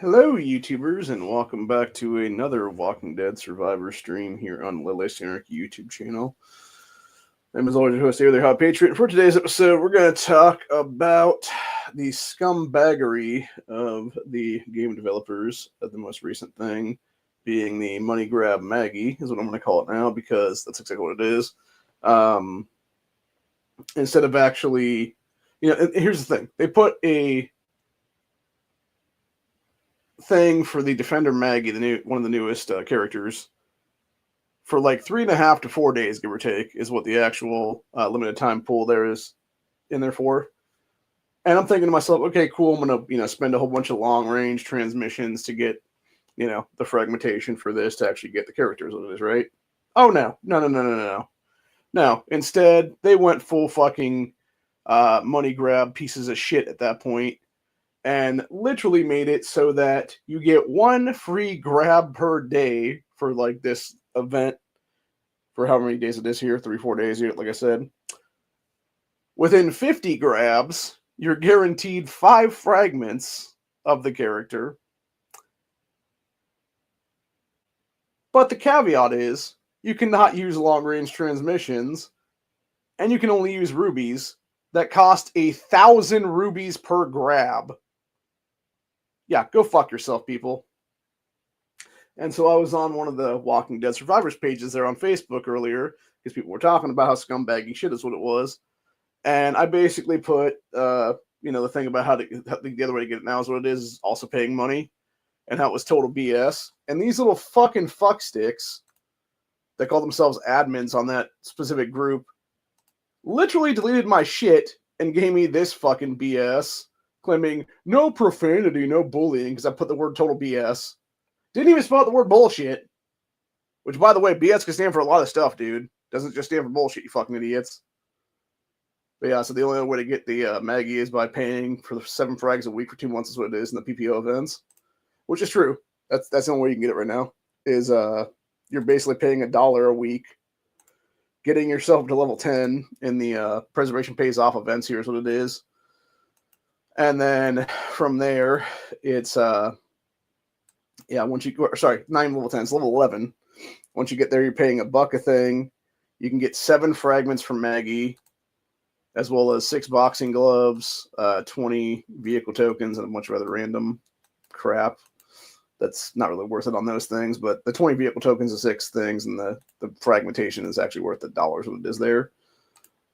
Hello, YouTubers, and welcome back to another Walking Dead Survivor stream here on Lilith's Anarchy YouTube channel. I'm as always your host, David, Hot Patriot. And for today's episode, we're going to talk about the scumbaggery of the game developers of the most recent thing, being the money grab Maggie, is what I'm going to call it now, because that's exactly what it is. Instead of actually, here's the thing. They put a thing for the Defender Maggie, one of the newest characters, for like 3.5 to 4 days, give or take, is what the actual limited time pool there is in there for. And I'm thinking to myself, okay, cool. I'm gonna spend a whole bunch of long range transmissions to get the fragmentation for this to actually get the characters what it is, right? Oh no. Instead, they went full fucking money grab pieces of shit at that point, and literally made it so that you get one free grab per day for like this event for however many days it is here, 3-4 days, like I said. Within 50 grabs, you're guaranteed 5 fragments of the character. But the caveat is you cannot use long-range transmissions, and you can only use rubies that cost 1,000 rubies per grab. Yeah, go fuck yourself, people. And so I was on one of the Walking Dead Survivors pages there on Facebook earlier, because people were talking about how scumbaggy shit is what it was. And I basically put, the thing about the other way to get it now is what it is also paying money, and how it was total BS. And these little fucking fucksticks that call themselves admins on that specific group literally deleted my shit and gave me this fucking BS, claiming no profanity, no bullying, because I put the word total BS. Didn't even spell out the word bullshit. Which, by the way, BS can stand for a lot of stuff, dude. Doesn't just stand for bullshit, you fucking idiots. But yeah, so the only way to get the Maggie is by paying for the 7 frags a week for 2 months is what it is in the PPO events. Which is true. That's the only way you can get it right now. Is you're basically paying $1 a week, getting yourself to level 10 in the Preservation Pays Off events. Here's what it is. And then from there, it's not even level 10, it's level 11. Once you get there, you're paying $1 a thing. You can get 7 fragments from Maggie, as well as 6 boxing gloves, 20 vehicle tokens, and a bunch of other random crap. That's not really worth it on those things, but the 20 vehicle tokens is 6 things, and the fragmentation is actually worth $1 what it is there.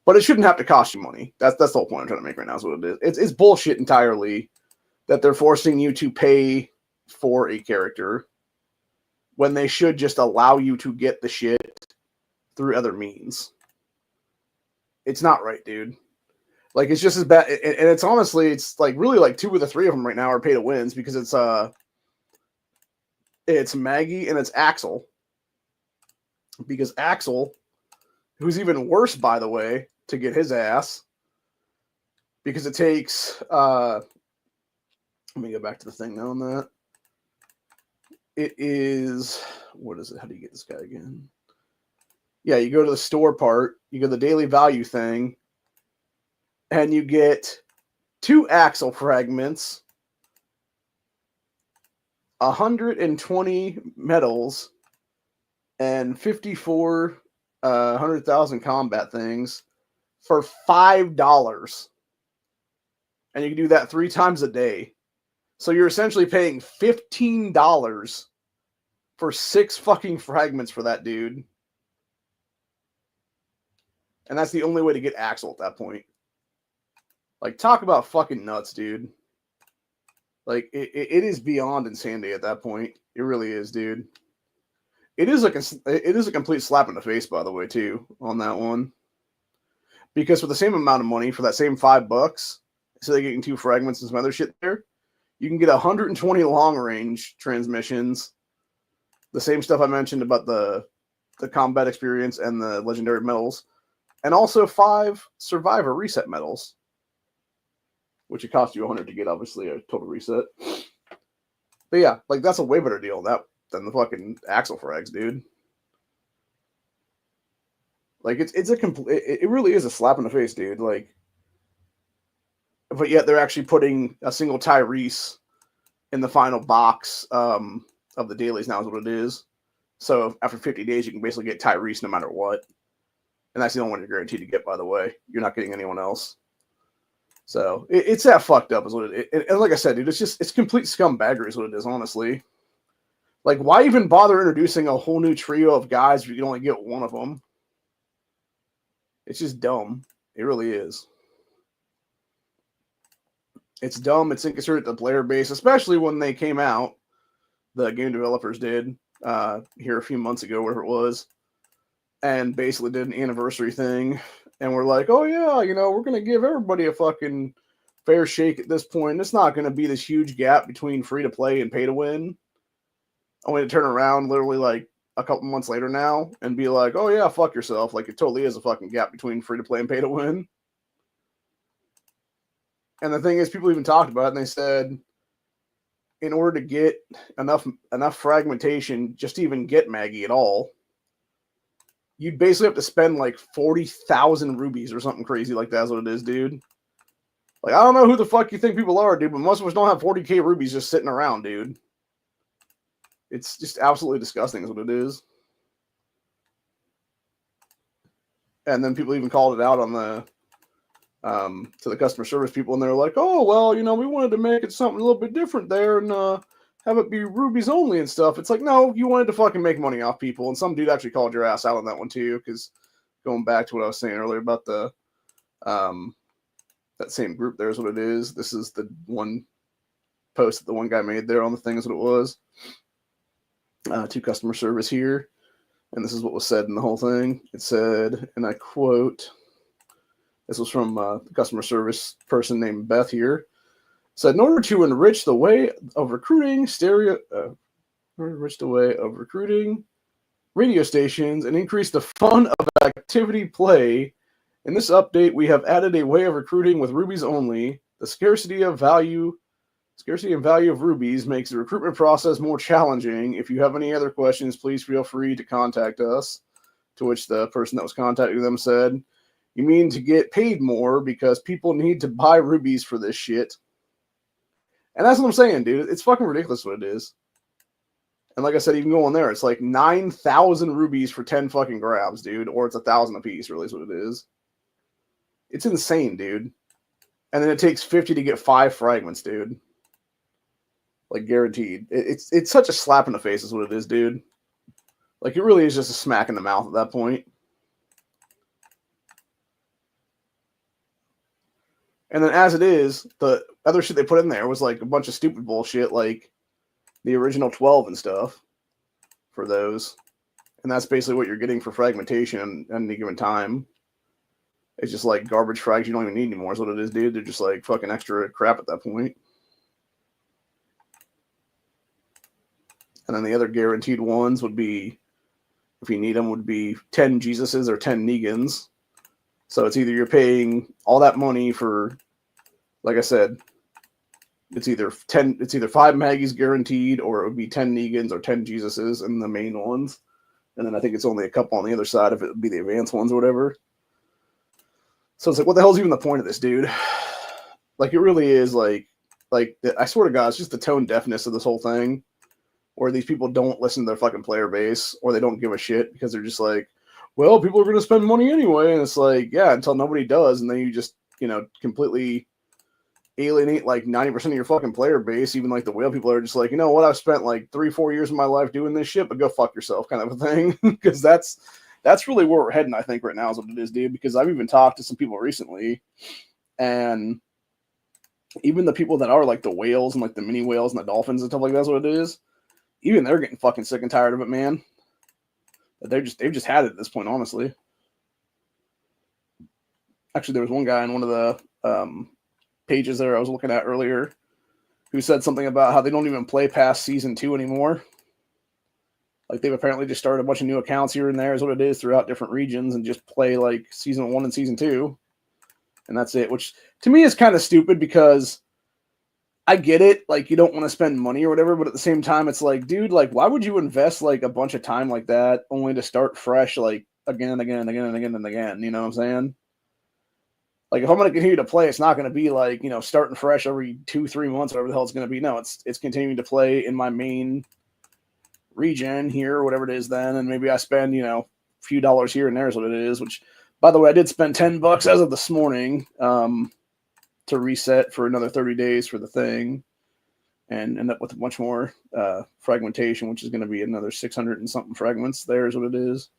But it shouldn't have to cost you money. That's the whole point I'm trying to make right now is what it is. It's bullshit entirely that they're forcing you to pay for a character when they should just allow you to get the shit through other means. It's not right, dude. Like, it's just as bad, and it's honestly, it's like really like 2 of the 3 of them right now are pay to wins, because it's Maggie and it's Axel. Because Axel, who's even worse, by the way, to get his ass, because it takes let me go back to the thing now on that. It is, what is it? How do you get this guy again? Yeah, you go to the store part, you go to the daily value thing, and you get 2 Axel fragments, 120 medals, and 54 100,000 combat things for $5. And you can do that 3 times a day. So you're essentially paying $15 for 6 fucking fragments for that dude. And that's the only way to get Axel at that point. Like, talk about fucking nuts, dude. Like, it is beyond insanity at that point. It really is, dude. It is a complete slap in the face, by the way, too, on that one. Because for the same amount of money, for that same $5, so they're getting 2 fragments and some other shit there, you can get 120 long-range transmissions, the same stuff I mentioned about the combat experience and the legendary medals, and also 5 survivor reset medals, which it costs you 100 to get, obviously, a total reset. But yeah, like, that's a way better deal than the fucking Axel frags, dude. Like, it really is a slap in the face, dude. Like, but yet they're actually putting a single Tyrese in the final box of the dailies now is what it is. So after 50 days, you can basically get Tyrese no matter what. And that's the only one you're guaranteed to get, by the way. You're not getting anyone else. So it's that fucked up is what it is. And like I said, dude, it's complete scumbaggery is what it is, honestly. Like, why even bother introducing a whole new trio of guys if you can only get one of them? It's just dumb. It really is. It's dumb. It's inconsiderate to the player base, especially when they came out. The game developers did here a few months ago, whatever it was, and basically did an anniversary thing. And we're like, oh, yeah, we're going to give everybody a fucking fair shake at this point. It's not going to be this huge gap between free-to-play and pay-to-win. Only to turn around literally like a couple months later now and be like, oh, yeah, fuck yourself. Like, it totally is a fucking gap between free-to-play and pay-to-win. And the thing is, people even talked about it, and they said, in order to get enough fragmentation just to even get Maggie at all, you'd basically have to spend like 40,000 rubies or something crazy like that is what it is, dude. Like, I don't know who the fuck you think people are, dude, but most of us don't have 40k rubies just sitting around, dude. It's just absolutely disgusting is what it is. And then people even called it out on the to the customer service people, and they're like, oh, well, we wanted to make it something a little bit different there and have it be rubies only and stuff. It's like, no, you wanted to fucking make money off people, and some dude actually called your ass out on that one too, because going back to what I was saying earlier about the that same group there is what it is. This is the one post that the one guy made there on the thing is what it was. To customer service here, and this is what was said in the whole thing. It said, and I quote, this was from the customer service person named Beth here. Said, in order to enrich the way of recruiting radio stations and increase the fun of activity play, in this update we have added a way of recruiting with rubies only. The scarcity and value of rubies makes the recruitment process more challenging. If you have any other questions, please feel free to contact us. To which the person that was contacting them said, you mean to get paid more because people need to buy rubies for this shit? And that's what I'm saying, dude. It's fucking ridiculous what it is. And like I said, even going there, it's like 9,000 rubies for 10 fucking grabs, dude. Or it's 1,000 a piece, really is what it is. It's insane, dude. And then it takes 50 to get 5 fragments, dude. Like, guaranteed. It's such a slap in the face is what it is, dude. Like, it really is just a smack in the mouth at that point. And then as it is, the other shit they put in there was like a bunch of stupid bullshit, like the original 12 and stuff for those. And that's basically what you're getting for fragmentation at any given time. It's just like garbage frags you don't even need anymore is what it is, dude. They're just like fucking extra crap at that point. And then the other guaranteed ones would be, if you need them, would be 10 Jesuses or 10 Negans. So it's either you're paying all that money for, like I said, it's either 5 Maggies guaranteed, or it would be 10 Negans or 10 Jesuses in the main ones. And then I think it's only a couple on the other side if it would be the advanced ones or whatever. So it's like, what the hell's even the point of this, dude? Like, it really is like I swear to God, it's just the tone deafness of this whole thing, where these people don't listen to their fucking player base, or they don't give a shit because they're just like, well, people are going to spend money anyway. And it's like, yeah, until nobody does. And then you just, completely alienate like 90% of your fucking player base. Even like the whale people are just like, you know what? I've spent like 3-4 years of my life doing this shit, but go fuck yourself kind of a thing. Because that's really where we're heading, I think, right now is what it is, dude. Because I've even talked to some people recently, and even the people that are like the whales and like the mini whales and the dolphins and stuff like that's what it is. Even they're getting fucking sick and tired of it, man. They've just had it at this point, honestly. Actually, there was one guy in one of the pages there I was looking at earlier who said something about how they don't even play past season 2 anymore. Like, they've apparently just started a bunch of new accounts here and there is what it is throughout different regions and just play like season 1 and season 2. And that's it, which to me is kind of stupid because I get it, like, you don't want to spend money or whatever, but at the same time, it's like, dude, like, why would you invest, like, a bunch of time like that only to start fresh, like, again and again and again and again and again, you know what I'm saying? Like if I'm going to continue to play, it's not going to be like, you know, starting fresh every 2-3 months, whatever the hell it's going to be. No, it's continuing to play in my main region here, or whatever it is then, and maybe I spend, you know, a few dollars here and there is what it is, which, by the way, I did spend $10 as of this morning to reset for another 30 days for the thing and end up with a bunch more fragmentation, which is going to be another 600 and something fragments. There's what it is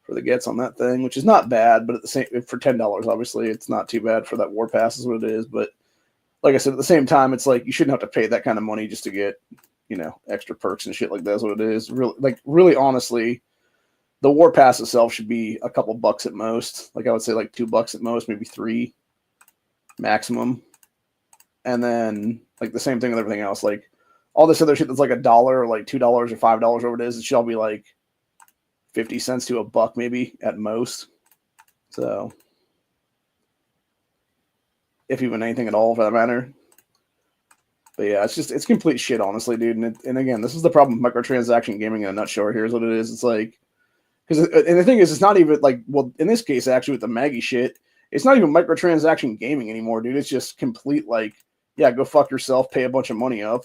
for the gets on that thing, which is not bad, but at the same, for $10, obviously, it's not too bad for that war pass is what it is. But like I said, at the same time, it's like you shouldn't have to pay that kind of money just to get, you know, extra perks and shit like that's what it is. Really, like, really, honestly, the war pass itself should be a couple bucks at most. Like I would say, like $2 at most, maybe $3 maximum. And then like the same thing with everything else. Like all this other shit that's like $1 or like $2 or $5, whatever it is, it should all be like 50 cents to $1 maybe at most. So if even anything at all for that matter. But yeah, it's complete shit, honestly, dude. And again, this is the problem with microtransaction gaming in a nutshell. Here's what it is. It's like, and the thing is, it's not even like, well, in this case, actually, with the Maggie shit, it's not even microtransaction gaming anymore, dude. It's just complete, like, yeah, go fuck yourself, pay a bunch of money up.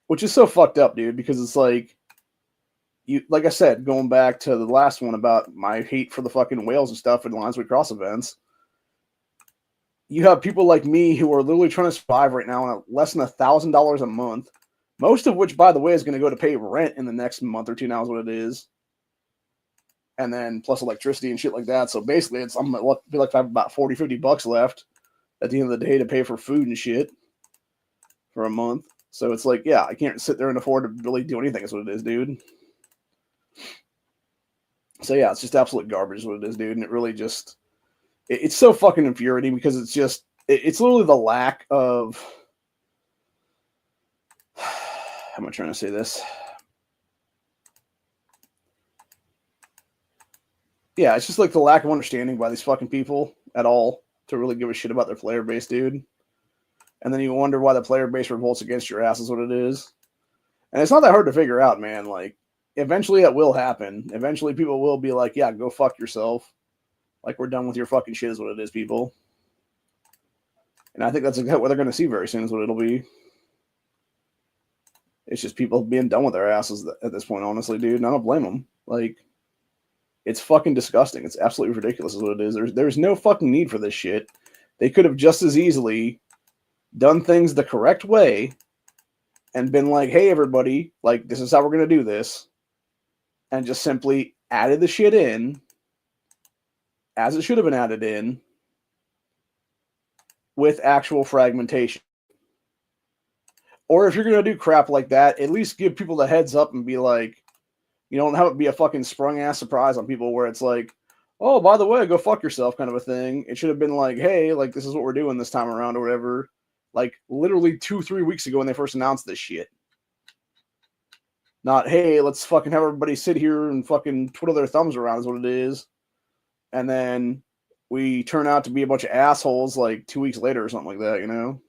Which is so fucked up, dude, because it's like, you, like I said, going back to the last one about my hate for the fucking whales and stuff and Lines We Cross events. You have people like me who are literally trying to survive right now on less than $1,000 a month, most of which, by the way, is going to go to pay rent in the next month or two. Now is what it is, and then plus electricity and shit like that. So basically, I'm gonna be like I have about $40-$50 left at the end of the day to pay for food and shit for a month. So it's like, yeah, I can't sit there and afford to really do anything. Is what it is, dude. So yeah, it's just absolute garbage. Is what it is, dude, and it really just. It's so fucking infuriating because it's just, it's literally the lack of, how am I trying to say this? Yeah, it's just like the lack of understanding by these fucking people at all to really give a shit about their player base, dude. And then you wonder why the player base revolts against your ass is what it is. And it's not that hard to figure out, man. Like, eventually it will happen. Eventually people will be like, yeah, go fuck yourself. Like, we're done with your fucking shit is what it is, people. And I think that's what they're going to see very soon is what it'll be. It's just people being done with their asses at this point, honestly, dude. And I don't blame them. Like, it's fucking disgusting. It's absolutely ridiculous is what it is. There's no fucking need for this shit. They could have just as easily done things the correct way and been like, hey, everybody, like, this is how we're going to do this. And just simply added the shit in as it should have been added in with actual fragmentation. Or if you're going to do crap like that, at least give people the heads up and be like, you don't have it be a fucking sprung ass surprise on people where it's like, oh, by the way, go fuck yourself kind of a thing. It should have been like, hey, like, this is what we're doing this time around or whatever. Like, literally 2-3 weeks ago when they first announced this shit. Not, hey, let's fucking have everybody sit here and fucking twiddle their thumbs around is what it is. And then we turn out to be a bunch of assholes like 2 weeks later or something like that, you know?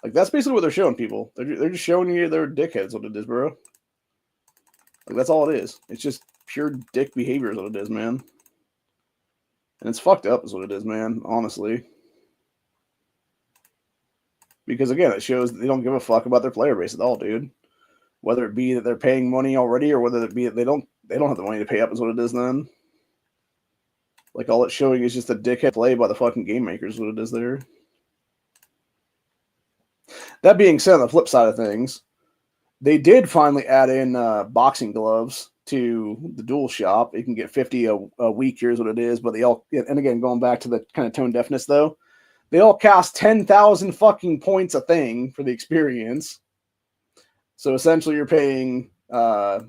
Like, that's basically what they're showing people. They're just showing you they're dickheads, what it is, bro. Like, that's all it is. It's just pure dick behavior is what it is, man. And it's fucked up is what it is, man, honestly. Because, again, it shows that they don't give a fuck about their player base at all, dude. Whether it be that they're paying money already or whether it be that they don't have the money to pay up is what it is then. Like, all it's showing is just a dickhead play by the fucking game makers, what it is there. That being said, on the flip side of things, they did finally add in boxing gloves to the dual shop. You can get 50 a week, here's what it is, but they all, and again, going back to the kind of tone deafness, though, they all cost 10,000 fucking points a thing for the experience. So essentially you're paying, I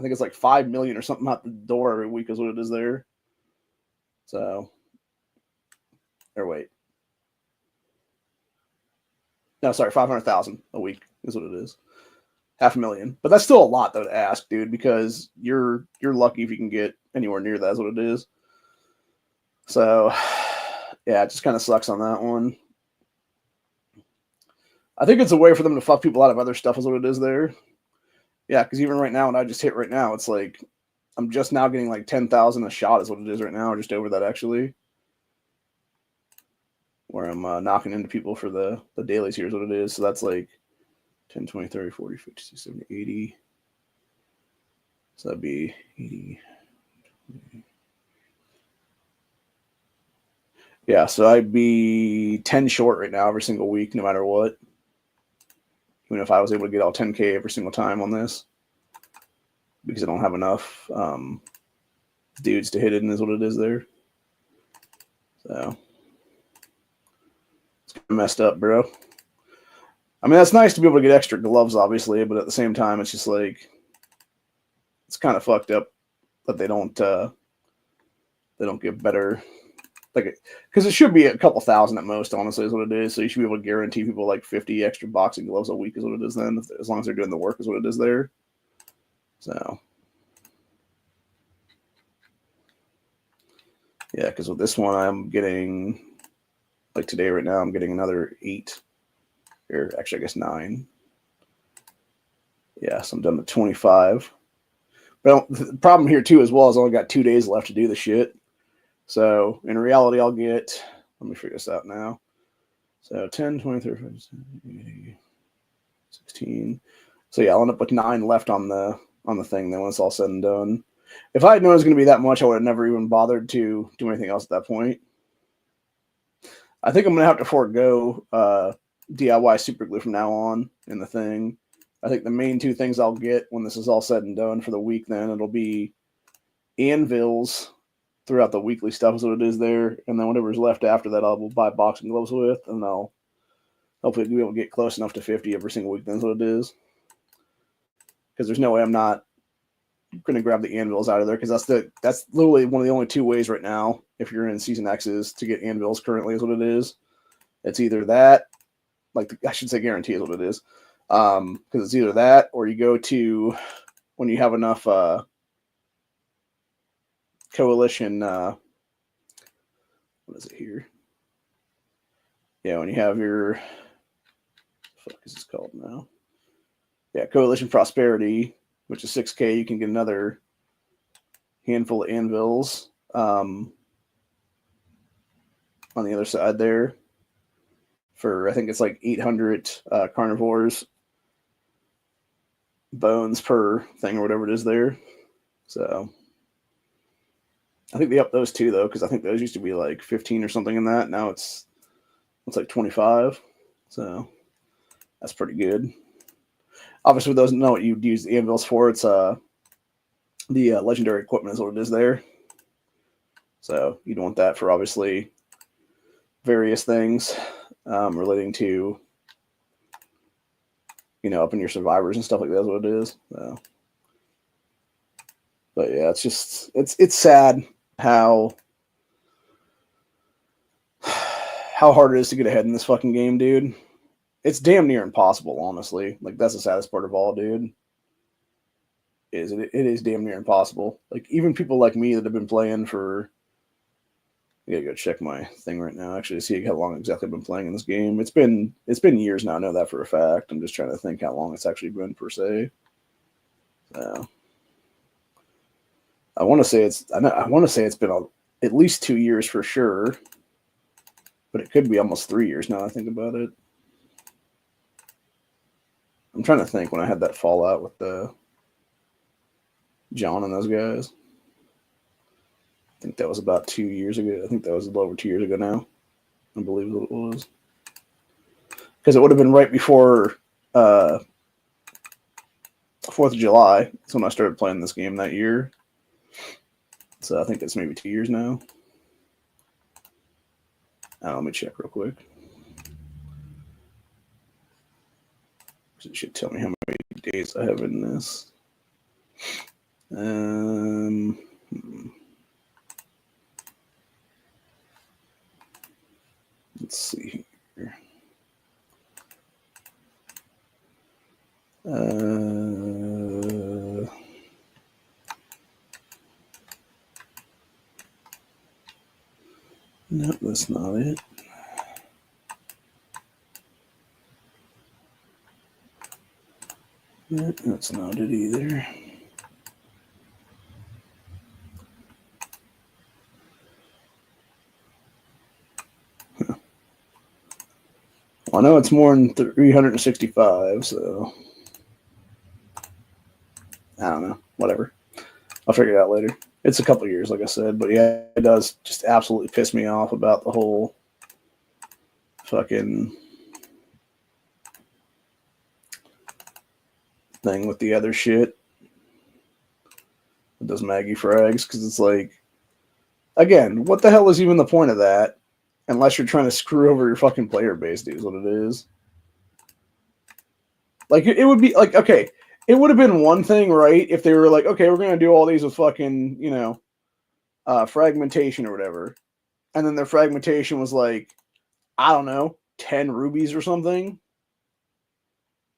think it's like 5 million or something out the door every week is what it is there. So, or wait. No, sorry, 500,000 a week is what it is. 500,000. But that's still a lot, though, to ask, dude, because you're lucky if you can get anywhere near that is what it is. So, yeah, it just kind of sucks on that one. I think it's a way for them to fuck people out of other stuff is what it is there. Yeah, because even right now, when I just hit right now, it's like I'm just now getting like 10,000 a shot is what it is right now, or just over that actually. Where I'm knocking into people for the dailies here is what it is. So that's like 10, 20, 30, 40, 50, 60, 70, 80. So that'd be 80. Yeah, so I'd be 10 short right now every single week, no matter what. Even if I was able to get all 10K every single time on this. Because I don't have enough dudes to hit it, and is what it is there. So it's kind of messed up, bro. I mean, that's nice to be able to get extra gloves, obviously, but at the same time, it's just like it's kind of fucked up that they don't give better, like, because it should be a couple thousand at most, honestly, is what it is. So you should be able to guarantee people like 50 extra boxing gloves a week is what it is then, as long as they're doing the work is what it is there. So yeah, because with this one, I'm getting, like today right now, I'm getting another 8, or actually I guess 9. Yeah, so I'm done with 25. But the problem here too as well is I only got 2 days left to do the shit. So in reality, I'll get, let me figure this out now. So 10, 20, 30, 40, 80, 16. So yeah, I'll end up with 9 left on the thing then when it's all said and done. If I had known it was going to be that much, I would have never even bothered to do anything else at that point. I think I'm going to have to forego DIY super glue from now on in the thing. I think the main 2 things I'll get when this is all said and done for the week, then it'll be anvils throughout the weekly stuff is what it is there, and then whatever's left after that, I'll buy boxing gloves with, and I'll hopefully be able to get close enough to 50 every single week. That's what it is. Because there's no way I'm not going to grab the anvils out of there, because that's literally one of the only 2 ways right now, if you're in Season X's, to get anvils currently is what it is. It's either that, like I should say guarantee is what it is, because it's either that or you go to, when you have enough coalition, what is it here? Yeah, when you have your, fuck is this called now? Yeah, Coalition Prosperity, which is 6K, you can get another handful of anvils on the other side there for, I think it's like 800 carnivores bones per thing or whatever it is there. So I think they upped those 2 though, because I think those used to be like 15 or something in that. Now it's like 25. So that's pretty good. Obviously, for those that know what you'd use the anvils for, it's the legendary equipment is what it is there. So you'd want that for obviously various things relating to, upping your survivors and stuff like that is what it is. So, but yeah, it's just it's sad how hard it is to get ahead in this fucking game, dude. It's damn near impossible, honestly. Like, that's the saddest part of all, dude. It is damn near impossible. Like, even people like me that have been playing for, I gotta go check my thing right now, actually, to see how long exactly I've been playing in this game. It's been years now, I know that for a fact. I'm just trying to think how long it's actually been, per se. So, I want to say it's been at least 2 years for sure, but it could be almost 3 years now I think about it. I'm trying to think when I had that fallout with the John and those guys. I think that was about 2 years ago. I think that was a little over 2 years ago now. I believe what it was. Because it would have been right before 4th of July. That's when I started playing this game that year. So I think it's maybe 2 years now. Let me check real quick. It should tell me how many days I have in this. Let's see here. No, that's not it. No, that's not it either. it's more than 365, so I don't know. Whatever. I'll figure it out later. It's a couple years, like I said, but yeah, it does just absolutely piss me off about the whole fucking thing with the other shit. It does Maggie frags, because it's like, again, what the hell is even the point of that? Unless you're trying to screw over your fucking player base, dude, is what it is. Like, it would be, like, okay, it would have been one thing, right, if they were like, okay, we're going to do all these with fucking, you know, fragmentation or whatever. And then their fragmentation was like, I don't know, 10 rubies or something.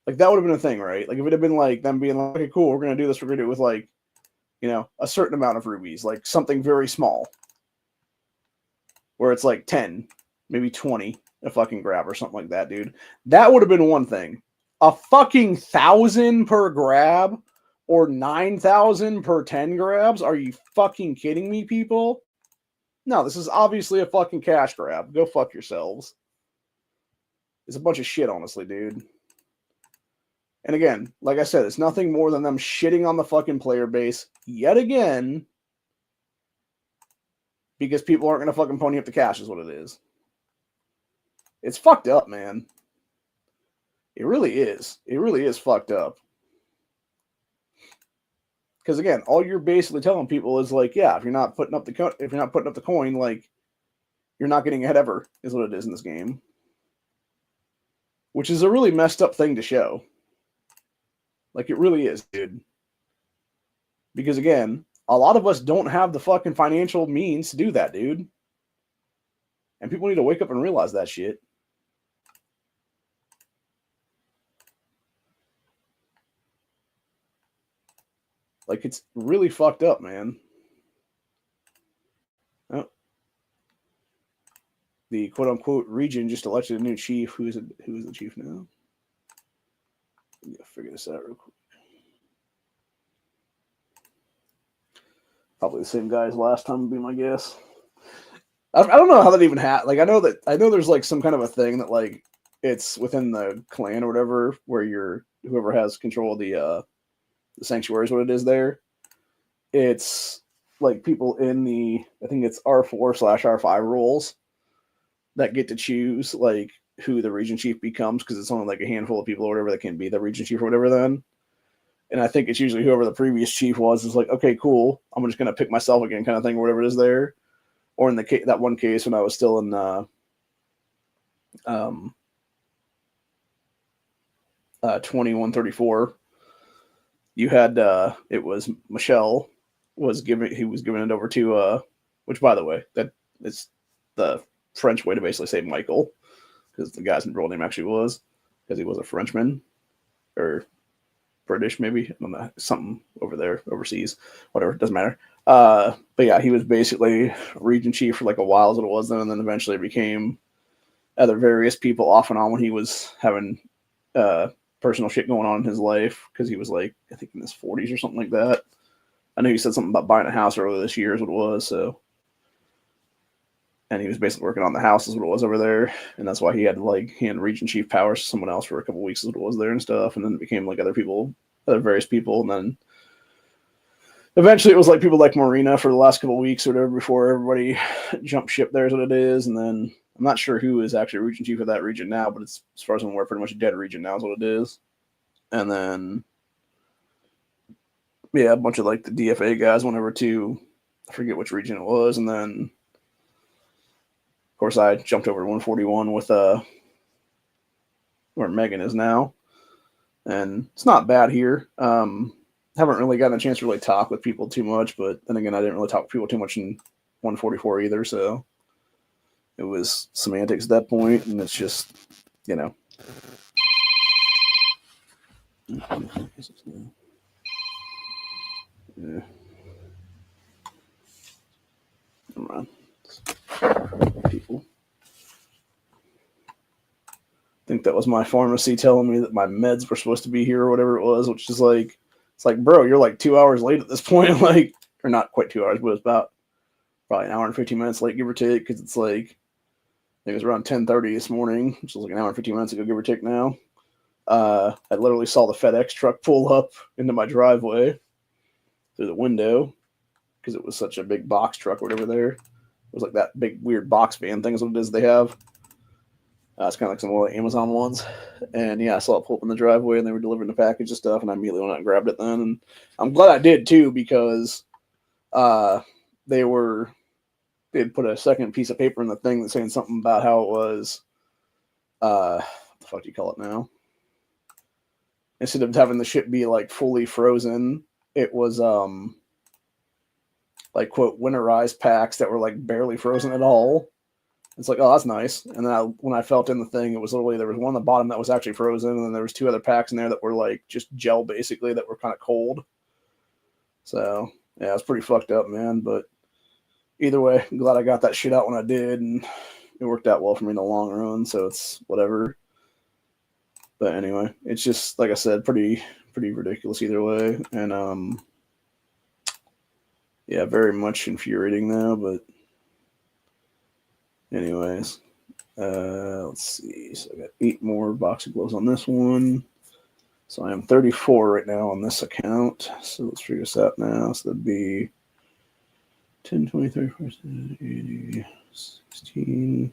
Like, that would have been a thing, right? Like, if it had been like them being like, okay, cool, we're going to do this, we're going to do it with, like, you know, a certain amount of rubies, like something very small. Where it's like 10, maybe 20 a fucking grab or something like that, dude. That would have been one thing. A fucking 1,000 per grab or 9,000 per 10 grabs? Are you fucking kidding me, people? No, this is obviously a fucking cash grab. Go fuck yourselves. It's a bunch of shit, honestly, dude. And again, like I said, it's nothing more than them shitting on the fucking player base yet again, because people aren't going to fucking pony up the cash is what it is. It's fucked up, man. It really is. It really is fucked up. Because again, all you're basically telling people is like, yeah, if you're not putting up the coin, like, you're not getting ahead ever, is what it is in this game. Which is a really messed up thing to show. Like, it really is, dude. Because again, a lot of us don't have the fucking financial means to do that, dude. And people need to wake up and realize that shit. Like, it's really fucked up, man. Oh. The quote-unquote region just elected a new chief. Who is the chief now? Let me figure this out real quick. Probably the same guy as last time would be my guess. I don't know how that even happened. Like, I know there's like some kind of a thing that like it's within the clan or whatever, where whoever has control of the sanctuary is what it is there. It's like people in I think it's R4/R5 roles that get to choose like who the region chief becomes, because it's only like a handful of people or whatever that can be the region chief or whatever then. And I think it's usually whoever the previous chief was is like, okay, cool, I'm just going to pick myself again kind of thing or whatever it is there. Or in that one case when I was still in 2134, you had it was Michelle was giving it over to which, by the way, that is the French way to basically say Michael, because the guy's real name actually was, because he was a Frenchman or British, maybe, I don't know, something over there overseas, whatever, doesn't matter. But yeah, he was basically region chief for like a while, as it was then, and then eventually became other various people off and on when he was having personal shit going on in his life, because he was like, I think in his 40s or something like that. I know he said something about buying a house earlier this year is what it was, so. And he was basically working on the house is what it was over there, and that's why he had to like hand region chief powers to someone else for a couple of weeks is what it was there and stuff, and then it became like other various people, and then eventually it was like people like Marina for the last couple of weeks or whatever before everybody jumped ship there is what it is, and then I'm not sure who is actually region chief of that region now, but it's, as far as I'm aware, pretty much a dead region now is what it is. And then yeah, a bunch of like the DFA guys went over to, I forget which region it was, and then of course I jumped over to 141 with where Megan is now, and it's not bad here. Haven't really gotten a chance to really talk with people too much, but then again, I didn't really talk with people too much in 144 either, so it was semantics at that point, and it's just, you know. Yeah. Come on. People. I think that was my pharmacy telling me that my meds were supposed to be here or whatever it was, which is like, it's like, bro, you're like 2 hours late at this point, like, or not quite 2 hours, but it's about probably an hour and 15 minutes late, give or take, because it's like, it was around 10:30 this morning, which was like an hour and 15 minutes ago, give or take now. I literally saw the FedEx truck pull up into my driveway through the window because it was such a big box truck or whatever there. It was like that big weird box van thing is what it is they have. It's kind of like some of the Amazon ones. And yeah, I saw it pull up in the driveway and they were delivering the package and stuff. And I immediately went out and grabbed it then. And I'm glad I did too because they'd put a second piece of paper in the thing that's saying something about how it was, what the fuck do you call it now? Instead of having the shit be like fully frozen, it was like quote winterized packs that were like barely frozen at all. It's like, oh, that's nice. And then when I felt in the thing, it was literally, there was one on the bottom that was actually frozen, and then there was two other packs in there that were like just gel basically that were kind of cold. So yeah, it's pretty fucked up, man. But either way, I'm glad I got that shit out when I did, and it worked out well for me in the long run. So it's whatever. But anyway, it's just like I said, pretty ridiculous either way, and yeah, very much infuriating though. But anyways, let's see. So I got 8 more boxing gloves on this one. So I am 34 right now on this account. So let's figure this out now. So that'd be 10, 20, 30, 40, 80, 16.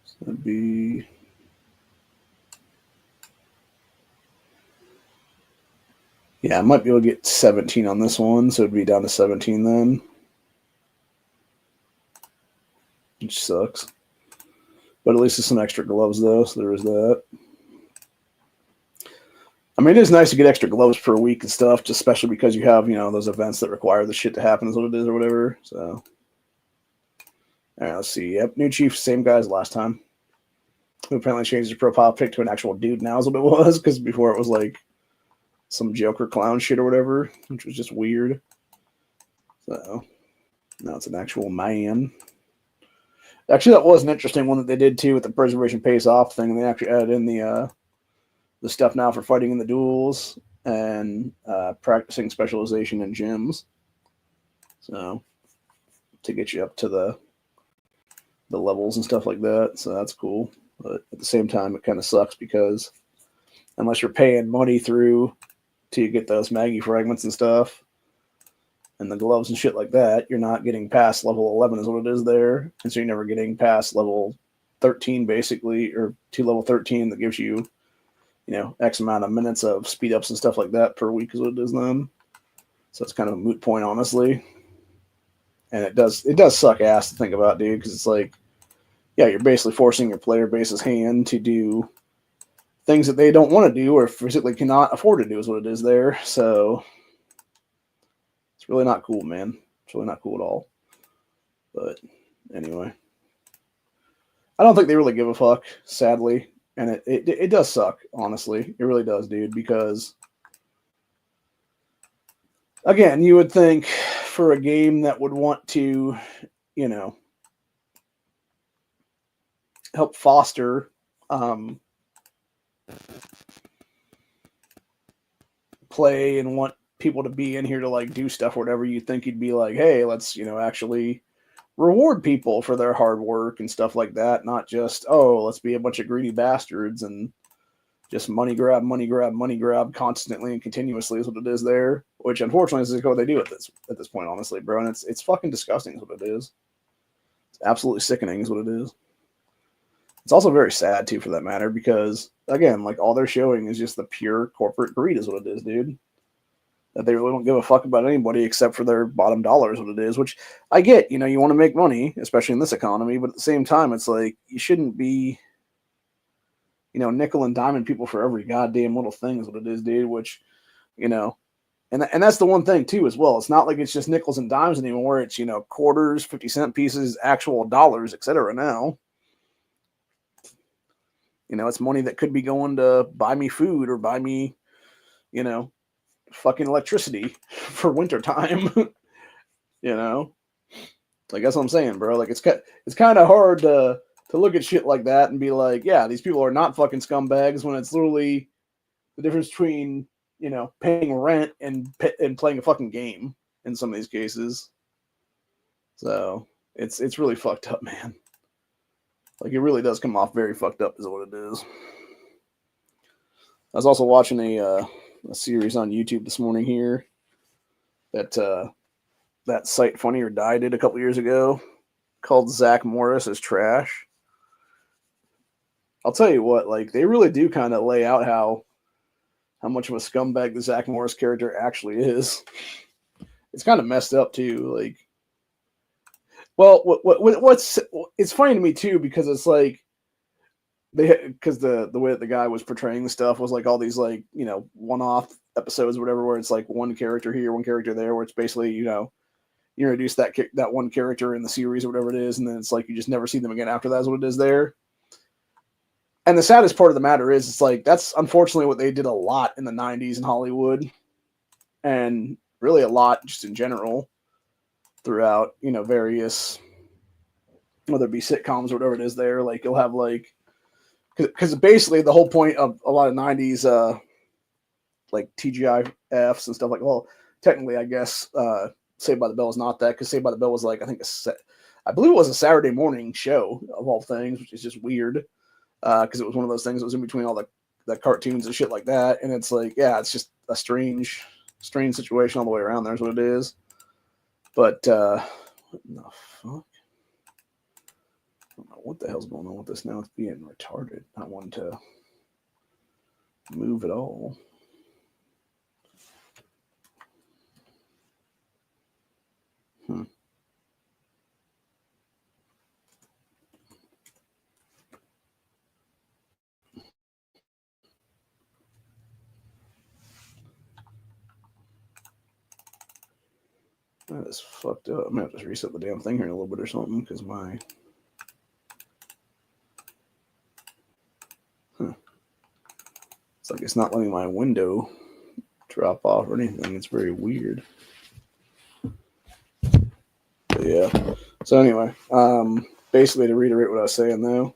So that'd be... yeah, I might be able to get 17 on this one, so it'd be down to 17 then. Which sucks. But at least it's some extra gloves, though, so there is that. I mean, it is nice to get extra gloves per week and stuff, just especially because you have, you know, those events that require the shit to happen is what it is or whatever, so. All right, let's see. Yep, new chief, same guy as last time. Who apparently changed his profile pic to an actual dude now is what it was, because before it was like some Joker clown shit or whatever, which was just weird. So now it's an actual man. Actually, that was an interesting one that they did too with the preservation pays off thing. They actually added in the stuff now for fighting in the duels and practicing specialization in gyms. So to get you up to the levels and stuff like that. So that's cool. But at the same time, it kind of sucks because unless you're paying money through to get those Maggie fragments and stuff and the gloves and shit like that, you're not getting past level 11 is what it is there. And so you're never getting past level 13 basically, or to level 13 that gives you, you know, X amount of minutes of speed ups and stuff like that per week is what it is then. So it's kind of a moot point, honestly. And it does suck ass to think about, dude, because it's like, yeah, you're basically forcing your player base's hand to do things that they don't want to do or physically cannot afford to do is what it is there. So it's really not cool, man. It's really not cool at all. But anyway, I don't think they really give a fuck, sadly. And it does suck, honestly. It really does, dude, because again, you would think for a game that would want to, you know, help foster play and want people to be in here to like do stuff or whatever, you think you'd be like, hey, let's, you know, actually reward people for their hard work and stuff like that, not just, oh, let's be a bunch of greedy bastards and just money grab constantly and continuously is what it is there, which unfortunately is what they do at this point, honestly, bro. And it's fucking disgusting is what it is. It's absolutely sickening is what it is. It's also very sad too, for that matter, because again, like all they're showing is just the pure corporate greed is what it is, dude. That they really don't give a fuck about anybody except for their bottom dollar is what it is, which I get, you know, you want to make money, especially in this economy, but at the same time, it's like, you shouldn't be, you know, nickel and diamond people for every goddamn little thing is what it is, dude, which, you know, and that's the one thing too, as well. It's not like it's just nickels and dimes anymore. It's, you know, quarters, 50-cent pieces, actual dollars, etc. now. You know, it's money that could be going to buy me food or buy me, you know, fucking electricity for wintertime. You know? Like, that's what I'm saying, bro. Like, it's kind of hard to look at shit like that and be like, yeah, these people are not fucking scumbags, when it's literally the difference between, you know, paying rent and playing a fucking game in some of these cases. So it's really fucked up, man. Like, it really does come off very fucked up, is what it is. I was also watching a series on YouTube this morning here that site Funny or Die did a couple years ago called Zach Morris is Trash. I'll tell you what, like, they really do kind of lay out how much of a scumbag the Zach Morris character actually is. It's kind of messed up too. Like, well, what's it's funny to me too because it's like because the way that the guy was portraying the stuff was like all these like one-off episodes or whatever where it's like one character here, one character there, where it's basically you introduce that one character in the series or whatever it is, and then it's like you just never see them again after that is what it is there. And the saddest part of the matter is it's like that's unfortunately what they did a lot in the 90s in Hollywood, and really a lot just in general throughout various, whether it be sitcoms or whatever it is there. Like you'll have like because basically the whole point of a lot of 90s like TGIFs and stuff like, well, technically I guess Saved by the Bell is not that, because Saved by the Bell was like, I think I believe it was a Saturday morning show of all things, which is just weird because it was one of those things that was in between all the cartoons and shit like that, and it's like, yeah, it's just a strange situation all the way around. There's what it is. But what the fuck? I don't know what the hell's going on with this now. It's being retarded. Not wanting to move at all. That is fucked up. I'm gonna have to reset the damn thing here in a little bit or something because my it's like it's not letting my window drop off or anything. It's very weird. But yeah. So anyway, basically to reiterate what I was saying though,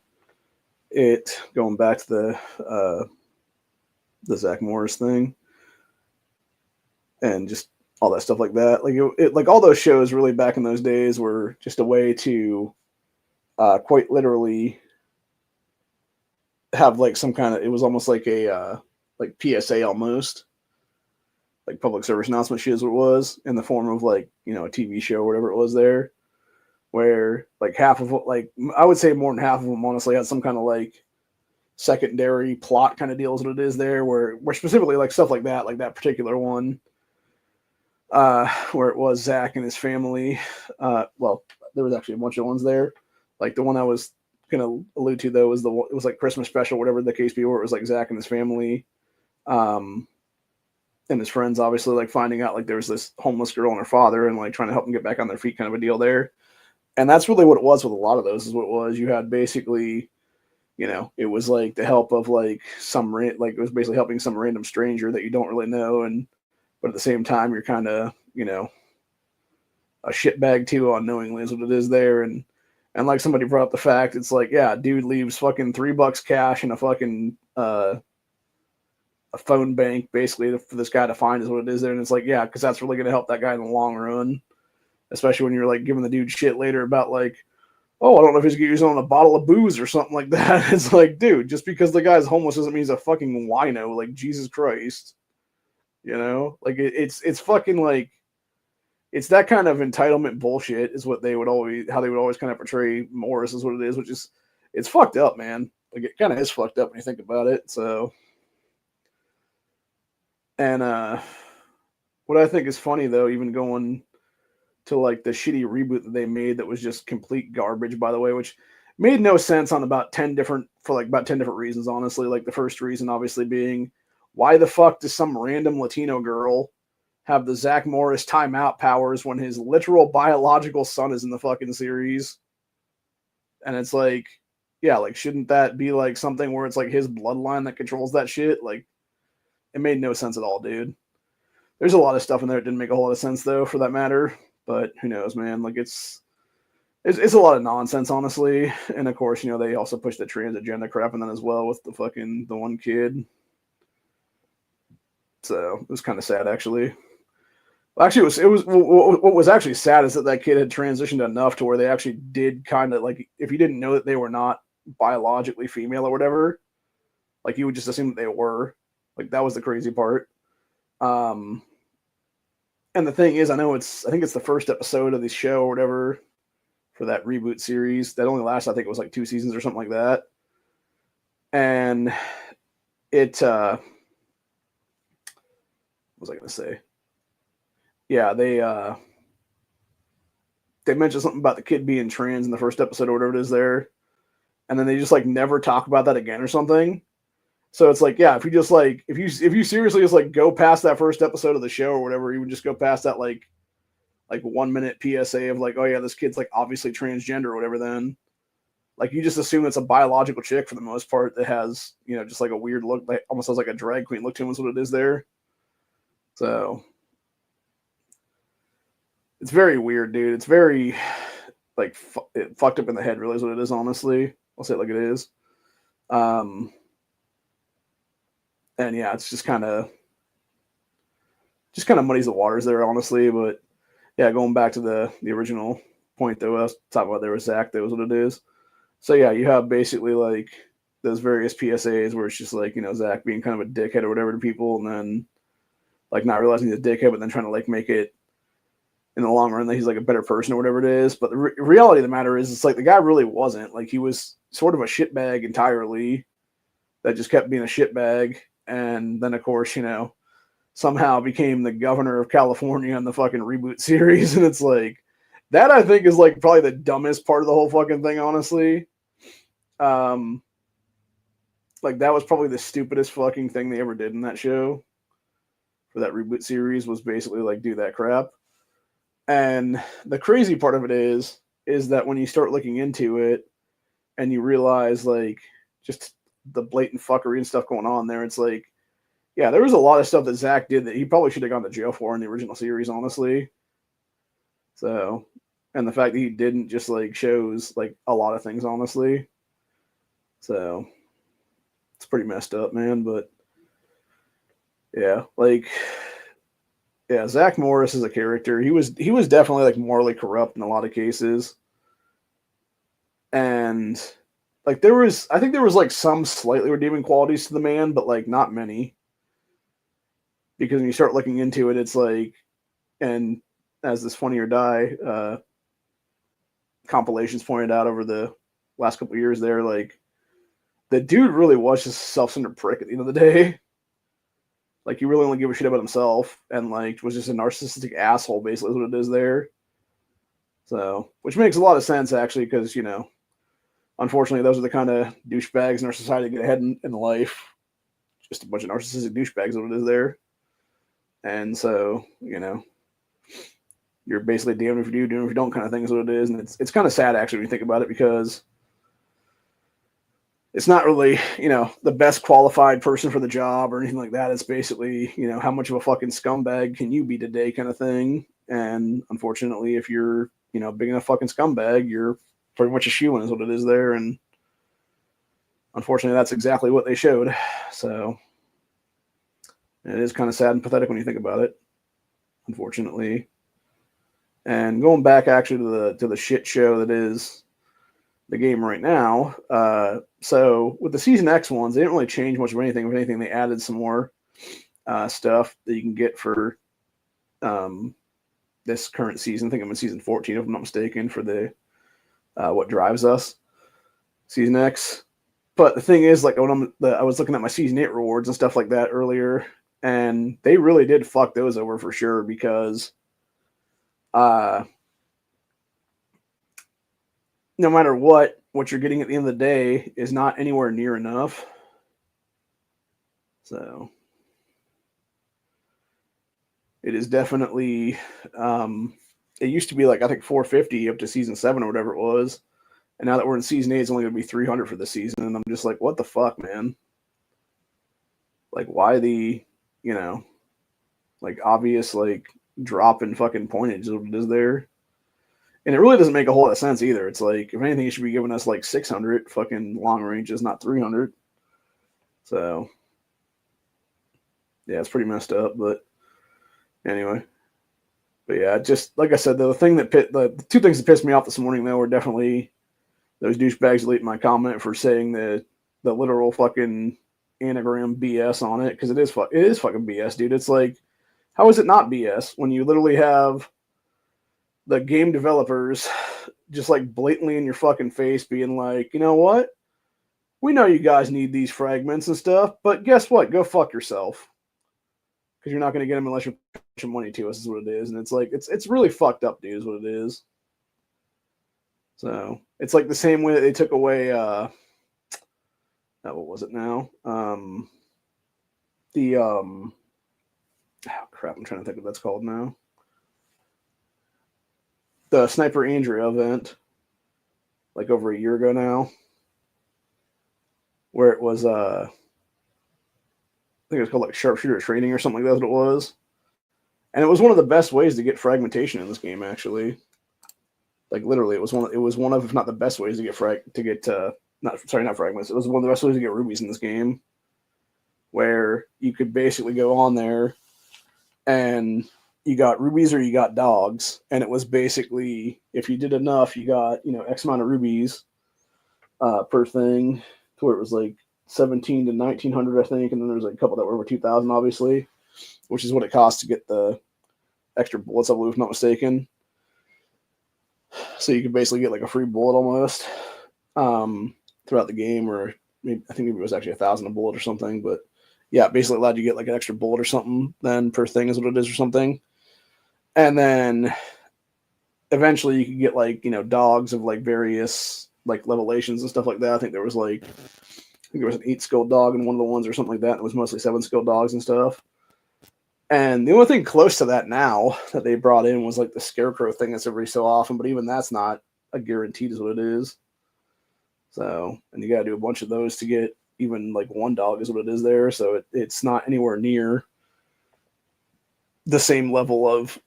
going back to the Zach Morris thing and just all that stuff like that. Like like all those shows really back in those days were just a way to quite literally have like some kind of, it was almost like a like PSA almost, like public service announcement shit is what it was, in the form of like a TV show or whatever it was there, where like half of what, like I would say more than half of them honestly had some kind of like secondary plot kind of deals what it is there, where specifically like stuff like that particular one where it was Zach and his family. Well, there was actually a bunch of ones there. Like the one I was gonna allude to though was it was like Christmas special, whatever the case be, where it was like Zach and his family, and his friends obviously like finding out like there was this homeless girl and her father and like trying to help them get back on their feet kind of a deal there. And that's really what it was with a lot of those, is what it was. You had basically, it was like the help of like like it was basically helping some random stranger that you don't really know, and but at the same time you're kind of a shitbag too unknowingly is what it is there. And like somebody brought up the fact, it's like, yeah, dude leaves fucking $3 cash in a fucking a phone bank basically for this guy to find is what it is there. And it's like, yeah, because that's really going to help that guy in the long run, especially when you're like giving the dude shit later about like, oh, I don't know if he's going to use it on a bottle of booze or something like that. It's like, dude, just because the guy's homeless doesn't mean he's a fucking wino. Like, Jesus Christ. Like it's fucking like, it's that kind of entitlement bullshit is what how they would always kind of portray Morris is what it is, which is, it's fucked up, man. Like it kind of is fucked up when you think about it. So, and what I think is funny though, even going to like the shitty reboot that they made that was just complete garbage, by the way, which made no sense on about 10 different reasons, honestly. Like the first reason obviously being, why the fuck does some random Latino girl have the Zach Morris timeout powers when his literal biological son is in the fucking series? And it's like, yeah, like shouldn't that be like something where it's like his bloodline that controls that shit? Like it made no sense at all, dude. There's a lot of stuff in there that didn't make a whole lot of sense though, for that matter. But who knows, man? Like it's a lot of nonsense, honestly. And of course, they also push the trans agenda crap in that as well with the one kid. So it was kind of sad, actually. Actually, what was actually sad is that kid had transitioned enough to where they actually did kind of like, if you didn't know that they were not biologically female or whatever. Like you would just assume that they were. Like that was the crazy part. And the thing is, I think it's the first episode of the show or whatever for that reboot series that only lasts, I think it was like 2 seasons or something like that. And it, what was I going to say? Yeah, they mentioned something about the kid being trans in the first episode or whatever it is there. And then they just like never talk about that again or something. So it's like, yeah, if you just like, if you seriously just like go past that first episode of the show or whatever, you would just go past that like 1 minute PSA of like, oh yeah, this kid's like obviously transgender or whatever. Then like you just assume it's a biological chick for the most part that has, you know, just like a weird look, like almost has like a drag queen look to him is what it is there. So it's very weird, dude. It's very like fucked up in the head, really is what it is, honestly. I'll say it like it is. And yeah, it's just kind of muddies the waters there, honestly. But yeah, going back to the original point though, I was talking about there with Zach, that was what it is. So yeah, you have basically like those various PSAs where it's just like, you know, Zach being kind of a dickhead or whatever to people, and then like not realizing he's a dickhead, but then trying to like make it in the long run that he's like a better person or whatever it is. But the reality of the matter is, it's like the guy really wasn't. Like he was sort of a shitbag entirely that just kept being a shitbag. And then, of course, you know, somehow became the governor of California in the fucking reboot series. And it's like, that I think is like probably the dumbest part of the whole fucking thing, honestly. Like that was probably the stupidest fucking thing they ever did in that show for that reboot series, was basically like do that crap. And the crazy part of it is that when you start looking into it and you realize like just the blatant fuckery and stuff going on there, it's like, yeah, there was a lot of stuff that Zach did that he probably should have gone to jail for in the original series, honestly. So, and the fact that he didn't just like shows like a lot of things, honestly. So it's pretty messed up, man. But yeah, like, yeah, Zach Morris as a character, he was definitely like morally corrupt in a lot of cases. And like I think there was like some slightly redeeming qualities to the man, but like not many. Because when you start looking into it, it's like, and as this Funny or Die compilations pointed out over the last couple of years there, like the dude really was just a self-centered prick at the end of the day. Like he really only gave a shit about himself and like was just a narcissistic asshole, basically is what it is there. So, which makes a lot of sense actually, because, you know, unfortunately those are the kind of douchebags in our society that get ahead in life. Just a bunch of narcissistic douchebags is what it is there. And so, you know, you're basically damned if you do, damned if you don't kind of thing is what it is. And it's kind of sad actually when you think about it, because it's not really, you know, the best qualified person for the job or anything like that. It's basically, you know, how much of a fucking scumbag can you be today kind of thing. And unfortunately, if you're, you know, big enough fucking scumbag, you're pretty much a shoo-in is what it is there. And unfortunately, that's exactly what they showed. So it is kind of sad and pathetic when you think about it, unfortunately. And going back actually to the shit show that is the game right now. So with the Season X ones, they didn't really change much of anything. If anything, they added some more stuff that you can get for this current season. I think I'm in Season 14, if I'm not mistaken, for the What Drives Us Season X. But the thing is, like when I was looking at my Season 8 rewards and stuff like that earlier, and they really did fuck those over for sure, because no matter what you're getting at the end of the day is not anywhere near enough. So it is definitely, it used to be like, I think 450 up to Season 7 or whatever it was. And now that we're in Season 8, it's only going to be 300 for the season. And I'm just like, what the fuck, man? Like, why the, you know, like obvious, like drop in fucking pointage is what it is there. And it really doesn't make a whole lot of sense either. It's like, if anything, it should be giving us like 600 fucking long ranges, not 300. So, yeah, it's pretty messed up. But anyway. But yeah, just like I said, the two things that pissed me off this morning, though, were definitely those douchebags delete my comment for saying the literal fucking anagram BS on it, because it is fucking BS, dude. It's like, how is it not BS when you literally have the game developers just like blatantly in your fucking face being like, you know what? We know you guys need these fragments and stuff, but guess what? Go fuck yourself. Because you're not going to get them unless you're pushing money to us, is what it is. And it's like, it's really fucked up, dude, is what it is. So it's like the same way that they took away, what was it now? Oh crap, I'm trying to think what that's called now. The Sniper Andrea event, like over a year ago now, where it was, I think it was called like sharpshooter training or something like that. What it was, and it was one of the best ways to get fragmentation in this game. Actually, like literally, it was one of if not the best ways to get not fragments. It was one of the best ways to get rubies in this game, where you could basically go on there and you got rubies or you got dogs, and it was basically if you did enough, you got X amount of rubies per thing, to where it was like 17 to 1900, I think, and then there's like a couple that were over 2000, obviously, which is what it costs to get the extra bullets, I believe, if not mistaken. So you could basically get like a free bullet almost throughout the game, or maybe, I think maybe it was actually 1,000 a bullet or something, but yeah, basically allowed you to get like an extra bullet or something then per thing is what it is or something. And then eventually you could get like, dogs of like various like levelations and stuff like that. I think there was an 8-skill dog in one of the ones or something like that. And it was mostly 7-skill dogs and stuff. And the only thing close to that now that they brought in was like the scarecrow thing that's every so often, but even that's not a guaranteed is what it is. So, and you got to do a bunch of those to get even like one dog is what it is there. So it's not anywhere near the same level of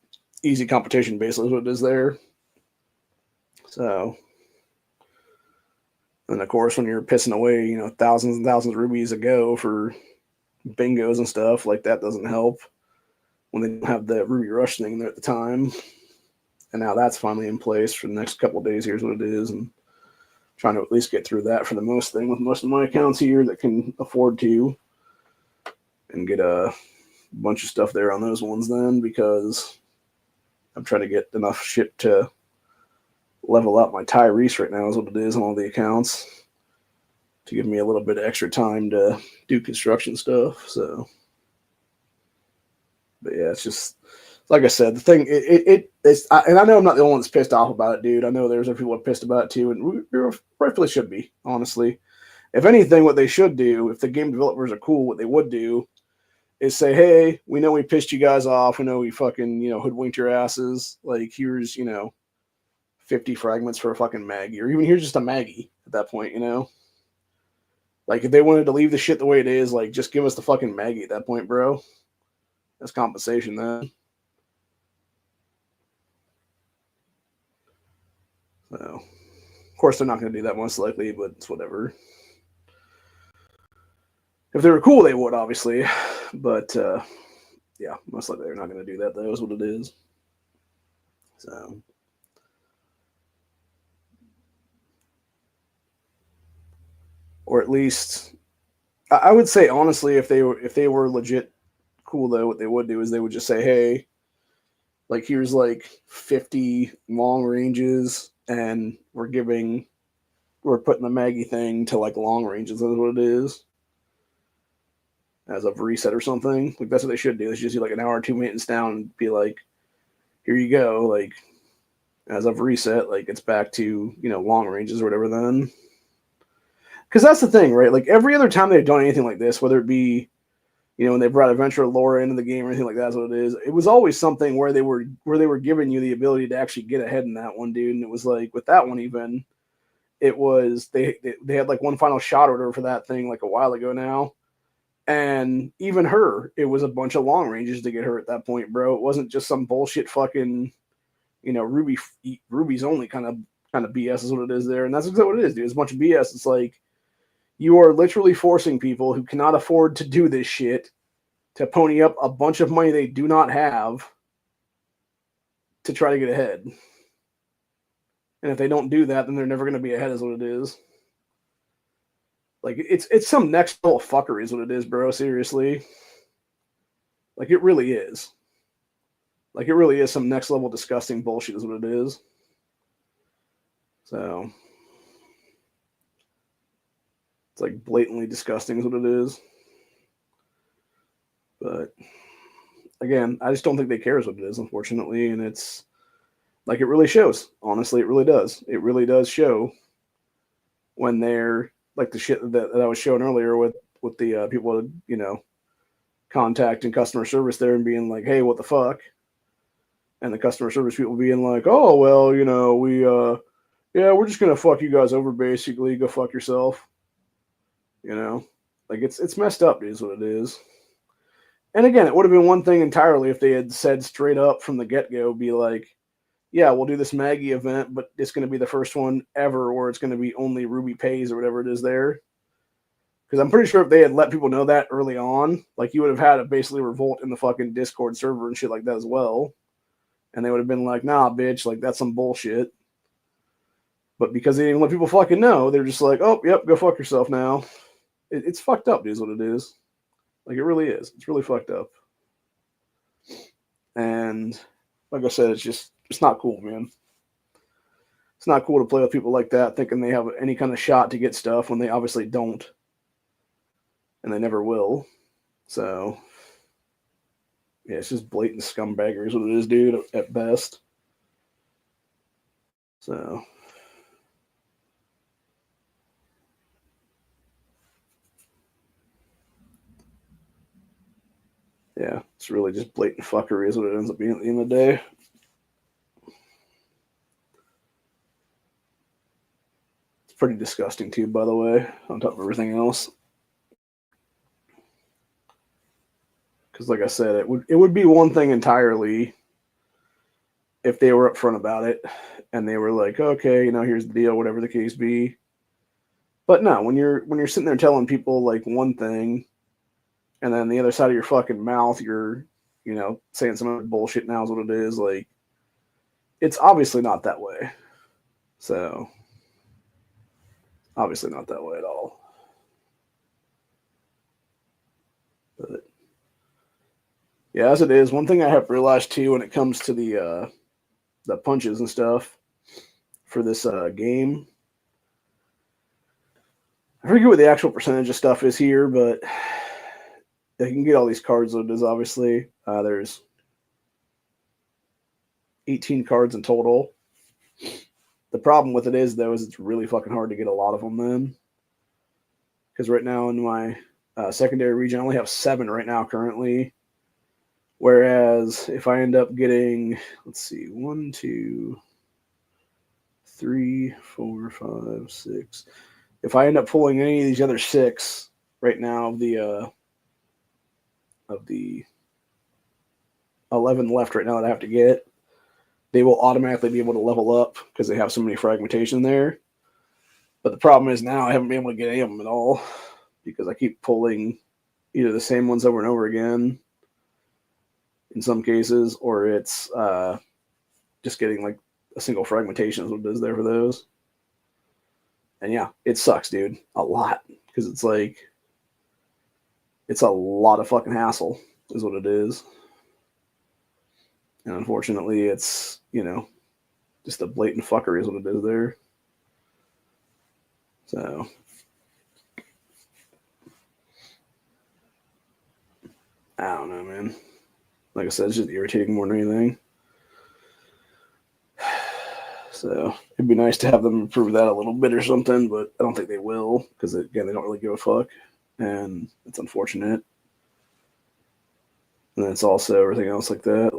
easy competition basically is what it is there. So, and of course, when you're pissing away, thousands and thousands of rubies a go for bingos and stuff, like that doesn't help when they don't have the Ruby Rush thing there at the time. And now that's finally in place for the next couple of days. Here's what it is. And trying to at least get through that for the most thing with most of my accounts here that can afford to, and get a bunch of stuff there on those ones then, because I'm trying to get enough shit to level up my Tyrese right now is what it is on all the accounts, to give me a little bit of extra time to do construction stuff. So, but yeah, it's just like I said, the thing it's and I know I'm not the only one that's pissed off about it, dude. I know there's other people that are pissed about it too, and we rightfully should be, honestly. If anything, what they should do, if the game developers are cool, what they would do is say, hey, we know we pissed you guys off. We know we fucking, hoodwinked your asses. Like, here's, 50 fragments for a fucking Maggie, or even here's just a Maggie at that point, Like, if they wanted to leave the shit the way it is, like, just give us the fucking Maggie at that point, bro. That's compensation then. So, of course, they're not going to do that most likely, but it's whatever. If they were cool, they would, obviously. But, yeah, most likely they're not going to do that, though, is what it is. So, or at least, I would say, honestly, if they were legit cool, though, what they would do is they would just say, hey, like, here's like 50 long ranges, and we're putting the Maggie thing to like long ranges. That's what it is, as of reset or something. Like, that's what they should do. They should just do like an hour or two maintenance down and be like, here you go. Like, as of reset, like it's back to, long ranges or whatever then. Because that's the thing, right? Like, every other time they've done anything like this, whether it be, when they brought Adventure Lore into the game or anything like that, that's what it is. It was always something where they were giving you the ability to actually get ahead in that one, dude. And it was like, with that one even, it was they had like one final shot order for that thing like a while ago now. And even her, it was a bunch of long ranges to get her at that point, bro. It wasn't just some bullshit fucking, rubies only kind of BS is what it is there. And that's exactly what it is, dude. It's a bunch of BS. It's like, you are literally forcing people who cannot afford to do this shit to pony up a bunch of money they do not have to try to get ahead. And if they don't do that, then they're never going to be ahead, is what it is. Like, it's some next level fuckery is what it is, bro. Seriously. Like, it really is. Like, it really is some next level disgusting bullshit is what it is. So, it's like blatantly disgusting is what it is. But, again, I just don't think they care is what it is, unfortunately. And it's, like, it really shows. Honestly, it really does. It really does show when they're, like the shit that I was showing earlier with the people, you know, contacting customer service there and being like, hey, what the fuck? And the customer service people being like, oh, well, you know, yeah, we're just going to fuck you guys over, basically. Go fuck yourself. You know, like it's messed up, is what it is. And again, it would have been one thing entirely if they had said straight up from the get-go, be like, yeah, we'll do this Maggie event, but it's going to be the first one ever where it's going to be only Ruby pays or whatever it is there. Because I'm pretty sure if they had let people know that early on, like you would have had a basically revolt in the fucking Discord server and shit like that as well. And they would have been like, nah, bitch, like that's some bullshit. But because they didn't let people fucking know, they're just like, oh, yep, go fuck yourself now. It's fucked up, is what it is. Like, it really is. It's really fucked up. And like I said, it's not cool, man. It's not cool to play with people like that, thinking they have any kind of shot to get stuff when they obviously don't. And they never will. So, yeah, it's just blatant scumbaggery is what it is, dude, at best. So, yeah, it's really just blatant fuckery is what it ends up being at the end of the day. It's pretty disgusting too, by the way, on top of everything else. Because, like I said, it would be one thing entirely if they were upfront about it and they were like, okay, you know, here's the deal, whatever the case be. But no, when you're sitting there telling people like one thing, and then the other side of your fucking mouth, you're, you know, saying some other bullshit now is what it is. Like, it's obviously not that way. So, obviously not that way at all. But yeah, as it is, one thing I have realized too when it comes to the punches and stuff for this game, I forget what the actual percentage of stuff is here, but they can get all these cards loaded. Obviously, there's 18 cards in total. The problem with it is, though, is it's really fucking hard to get a lot of them then. Because right now in my secondary region, I only have 7 right now currently. Whereas if I end up getting, let's see, 1, 2, 3, 4, 5, 6. If I end up pulling any of these other 6 right now of the 11 left right now that I have to get, they will automatically be able to level up because they have so many fragmentation there. But the problem is now I haven't been able to get any of them at all because I keep pulling either the same ones over and over again in some cases, or it's just getting like a single fragmentation is what it is there for those. And yeah, it sucks, dude, a lot, because it's like, it's a lot of fucking hassle is what it is. And unfortunately, it's, you know, just a blatant fuckery is what it is there. So, I don't know, man. Like I said, it's just irritating more than anything. So it'd be nice to have them improve that a little bit or something, but I don't think they will because, again, they don't really give a fuck, and it's unfortunate. And it's also everything else like that,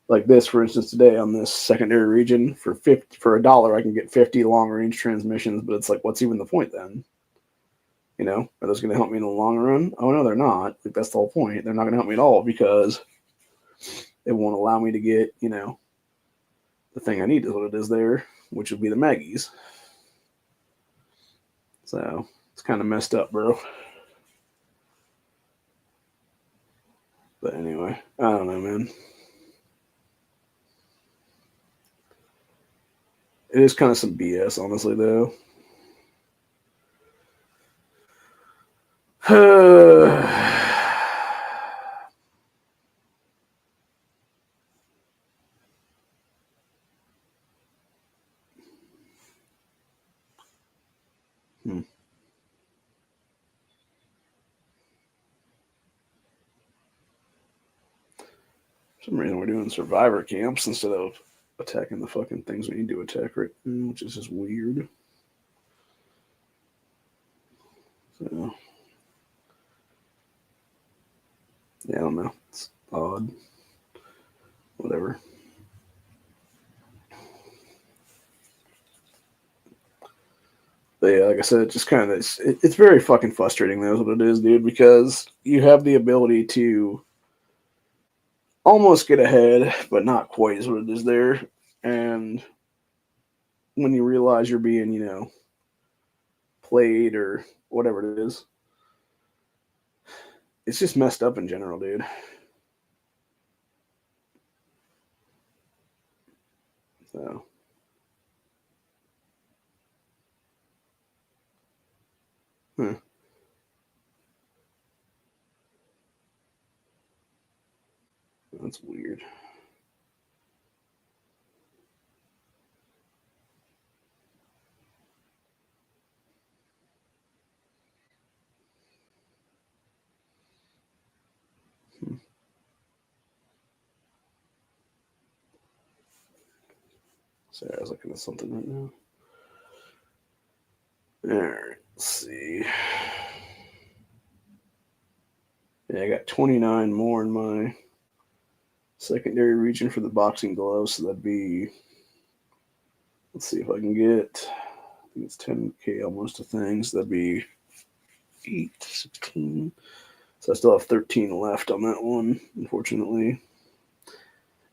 like this, for instance, today on this secondary region for $1, I can get 50 long range transmissions, but it's like, what's even the point then? You know, are those going to help me in the long run? Oh no, they're not. Like, that's the whole point. They're not going to help me at all because it won't allow me to get, you know, the thing I need is what it is there, which would be the Maggies. So it's kind of messed up, bro. But anyway, I don't know, man. It is kind of some BS, honestly, though. Hmm. For some reason we're doing survivor camps instead of attacking the fucking things we need to attack right now, which is just weird. So, yeah, I don't know. It's odd. Whatever. But yeah, like I said, just kind of it's very fucking frustrating. That's what it is, dude. Because you have the ability to almost get ahead, but not quite is what it is there. And when you realize you're being, played or whatever it is, it's just messed up in general, dude. So. Hmm. That's weird. Hmm. Sorry, I was looking at something right now. Alright, let's see. Yeah, I got 29 more in my secondary region for the boxing gloves, so that'd be. Let's see if I can get. I think it's 10K almost a thing, so that'd be 8, 16. So I still have 13 left on that one, unfortunately.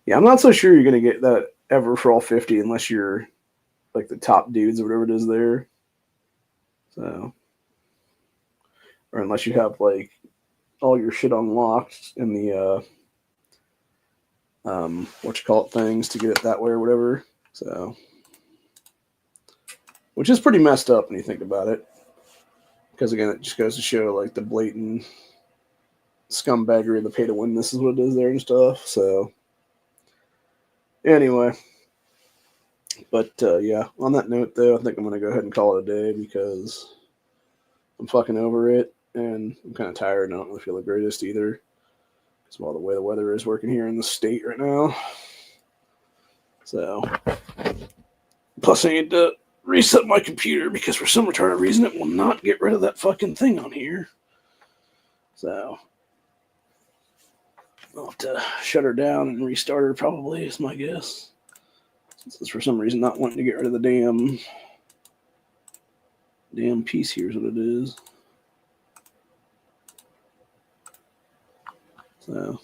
Yeah, I'm not so sure you're going to get that ever for all 50 unless you're like the top dudes or whatever it is there. So, or unless you have like all your shit unlocked in the what you call it things to get it that way or whatever. So, which is pretty messed up when you think about it, because again, it just goes to show like the blatant scumbaggery of the pay to win. This is what it is there and stuff. So, anyway, but yeah, on that note though, I think I'm gonna go ahead and call it a day because I'm fucking over it and I'm kind of tired and I don't really feel the greatest either. Because well, the way the weather is working here in the state right now. So, plus I need to reset my computer because for some retarded reason it will not get rid of that fucking thing on here. So, I'll have to shut her down and restart her probably is my guess. Since it's for some reason not wanting to get rid of the damn piece here is what it is. So,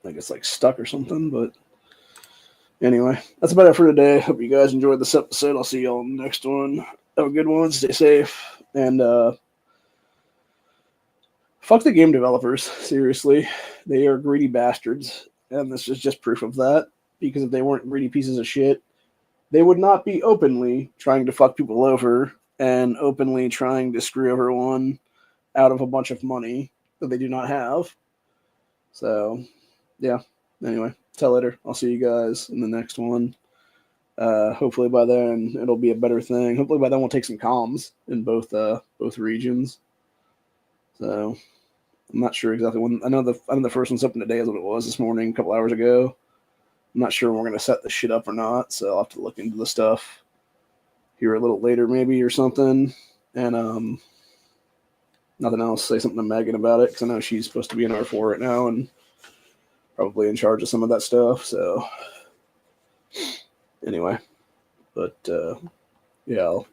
I guess like stuck or something, but anyway, that's about it for today. Hope you guys enjoyed this episode. I'll see y'all in the next one. Have a good one. Stay safe. And fuck the game developers. Seriously. They are greedy bastards. And this is just proof of that. Because if they weren't greedy pieces of shit, they would not be openly trying to fuck people over and openly trying to screw everyone out of a bunch of money that they do not have. So, yeah. Anyway, till later. I'll see you guys in the next one. Hopefully by then it'll be a better thing. Hopefully by then we'll take some comms in both regions. So I'm not sure exactly when. I know the first one's open today is what it was this morning, a couple hours ago. I'm not sure when we're gonna set this shit up or not, so I'll have to look into the stuff here a little later maybe or something. And nothing else. Say something to Megan about it because I know she's supposed to be in R4 right now and probably in charge of some of that stuff. So anyway, but yeah, I'll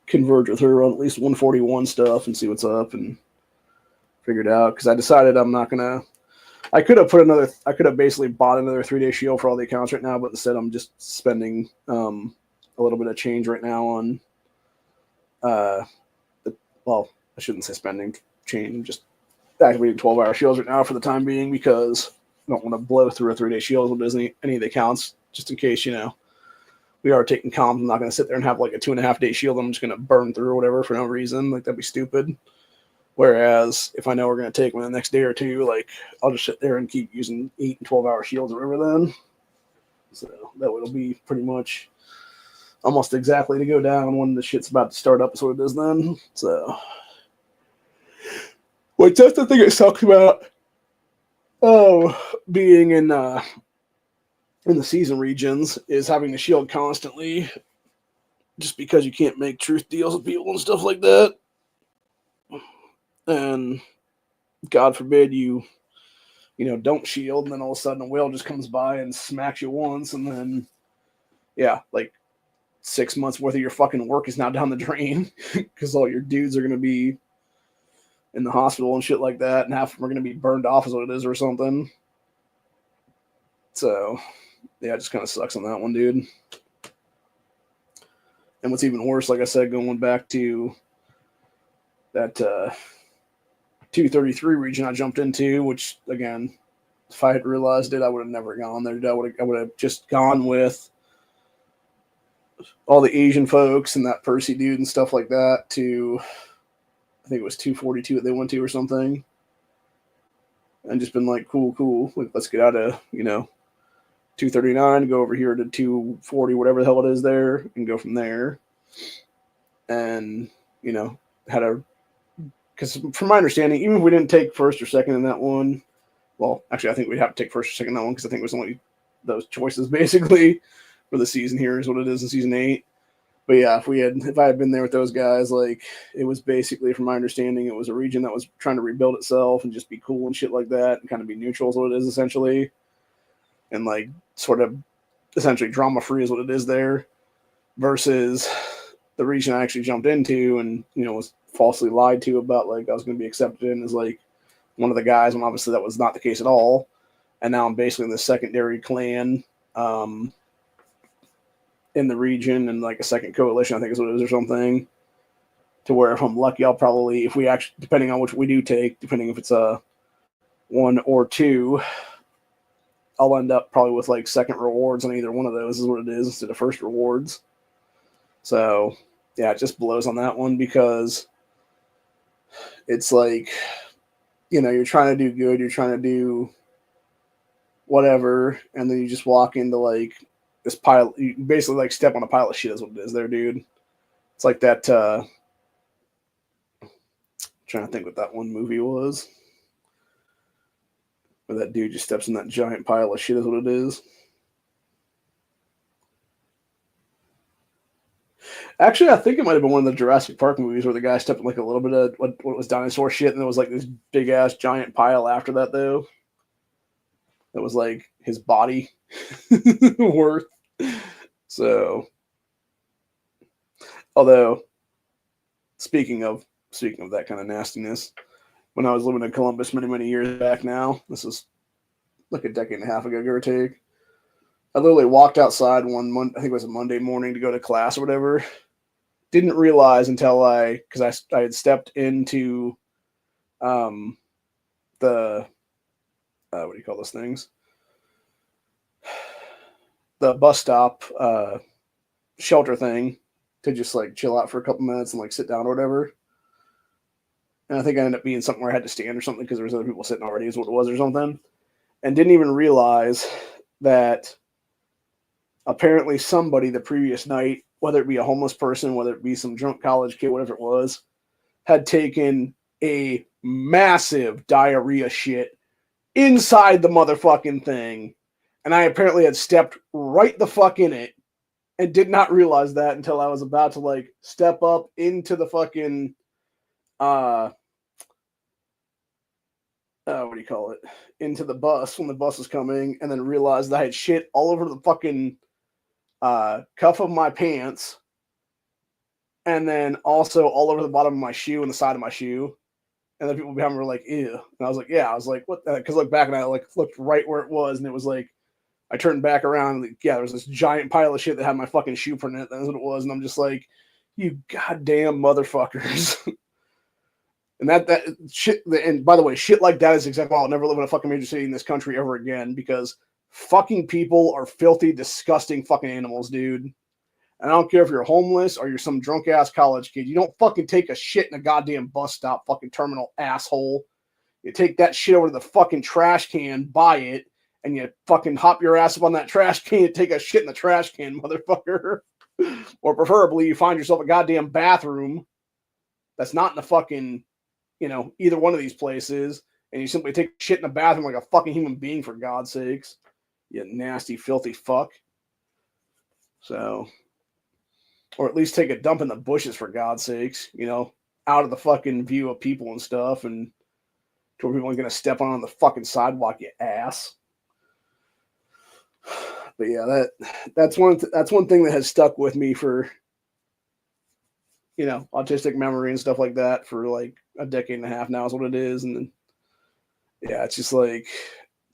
converge with her on at least 141 stuff and see what's up and figure it out. Because I decided I'm not gonna. I could have basically bought another 3-day shield for all the accounts right now, but instead I'm just spending a little bit of change right now on. Well, I shouldn't say spending change. I'm just activating 12-hour shields right now for the time being because I don't want to blow through a 3-day shield with any of the accounts just in case, we are taking comms. I'm not going to sit there and have like a 2.5 day shield I'm just going to burn through or whatever for no reason. Like, that'd be stupid. Whereas if I know we're going to take them the next day or two, like, I'll just sit there and keep using 8 and 12 hour shields or whatever then. So that way it'll be pretty much almost exactly to go down when the shit's about to start up is what it is then. So, which that's the thing it sucks about being in the season regions is having the shield constantly, just because you can't make truth deals with people and stuff like that. And God forbid you don't shield, and then all of a sudden a whale just comes by and smacks you once, and then like 6 months worth of your fucking work is now down the drain because all your dudes are going to be in the hospital and shit like that, and half of them are going to be burned off is what it is or something. So it just kind of sucks on that one, dude. And what's even worse, like I said, going back to that 233 region I jumped into, which, again, if I had realized it, I would have never gone there. I would have just gone with all the Asian folks and that Percy dude and stuff like that to, I think it was 242 that they went to or something, and just been like, cool, let's get out of 239, go over here to 240, whatever the hell it is there, and go from there. And because from my understanding, even if we didn't take first or second in that one, well, actually, I think we'd have to take first or second in that one because I think it was only those choices basically for the season here is what it is in season 8. But yeah, if I had been there with those guys, like, it was basically, from my understanding, it was a region that was trying to rebuild itself and just be cool and shit like that, and kind of be neutral is what it is essentially, and like sort of essentially drama free is what it is there, versus the region I actually jumped into and was falsely lied to about, like, I was going to be accepted in as like one of the guys, and obviously that was not the case at all. And now I'm basically in the secondary clan in the region, and like a second coalition, I think is what it is or something, to where if I'm lucky, I'll probably, if we actually, depending on which we do take, depending if it's a 1 or 2, I'll end up probably with like second rewards on either one of those is what it is instead of first rewards. So yeah, it just blows on that one because it's like, you're trying to do good, you're trying to do whatever, and then you just walk into like this pile, you basically like step on a pile of shit is what it is there, dude. It's like that, trying to think what that one movie was, where that dude just steps in that giant pile of shit is what it is. Actually, I think it might have been one of the Jurassic Park movies where the guy stepped in like a little bit of what was dinosaur shit, and there was like this big ass giant pile after that though. That was like his body worth. So, although speaking of that kind of nastiness, when I was living in Columbus many years back now, this is like a decade and a half ago, give or take, I literally walked outside one Monday, I think it was a Monday morning, to go to class or whatever. Didn't realize until because I had stepped into the what do you call those things? The bus stop shelter thing, to just like chill out for a couple minutes and like sit down or whatever. And I think I ended up being something where I had to stand or something because there was other people sitting already is what it was or something. And didn't even realize that apparently somebody the previous night, whether it be a homeless person, whether it be some drunk college kid, whatever it was, had taken a massive diarrhea shit inside the motherfucking thing. And I apparently had stepped right the fuck in it and did not realize that until I was about to like step up into the fucking what do you call it? Into the bus when the bus was coming, and then realized that I had shit all over the fucking cuff of my pants, and then also all over the bottom of my shoe and the side of my shoe. And then people behind me were like, ew. And I was like, yeah. I was like, what? Because I looked back and I like looked right where it was, and it was like, I turned back around, and like, yeah, there was this giant pile of shit that had my fucking shoe print in it. That's what it was. And I'm just like, you goddamn motherfuckers. And that shit, and by the way, shit like that is exactly why I'll never live in a fucking major city in this country ever again, because fucking people are filthy, disgusting fucking animals, dude. And I don't care if you're homeless or you're some drunk ass college kid. You don't fucking take a shit in a goddamn bus stop, fucking terminal asshole. You take that shit over to the fucking trash can, buy it, and you fucking hop your ass up on that trash can and take a shit in the trash can, motherfucker. Or preferably you find yourself a goddamn bathroom that's not in the fucking, either one of these places, and you simply take shit in the bathroom like a fucking human being, for God's sakes. You nasty, filthy fuck. So, or at least take a dump in the bushes, for God's sakes, out of the fucking view of people and stuff, and to where people are going to step on the fucking sidewalk, you ass. But yeah, that's one thing that has stuck with me for, autistic memory and stuff like that for like a decade and a half now is what it is. And then, yeah, it's just like,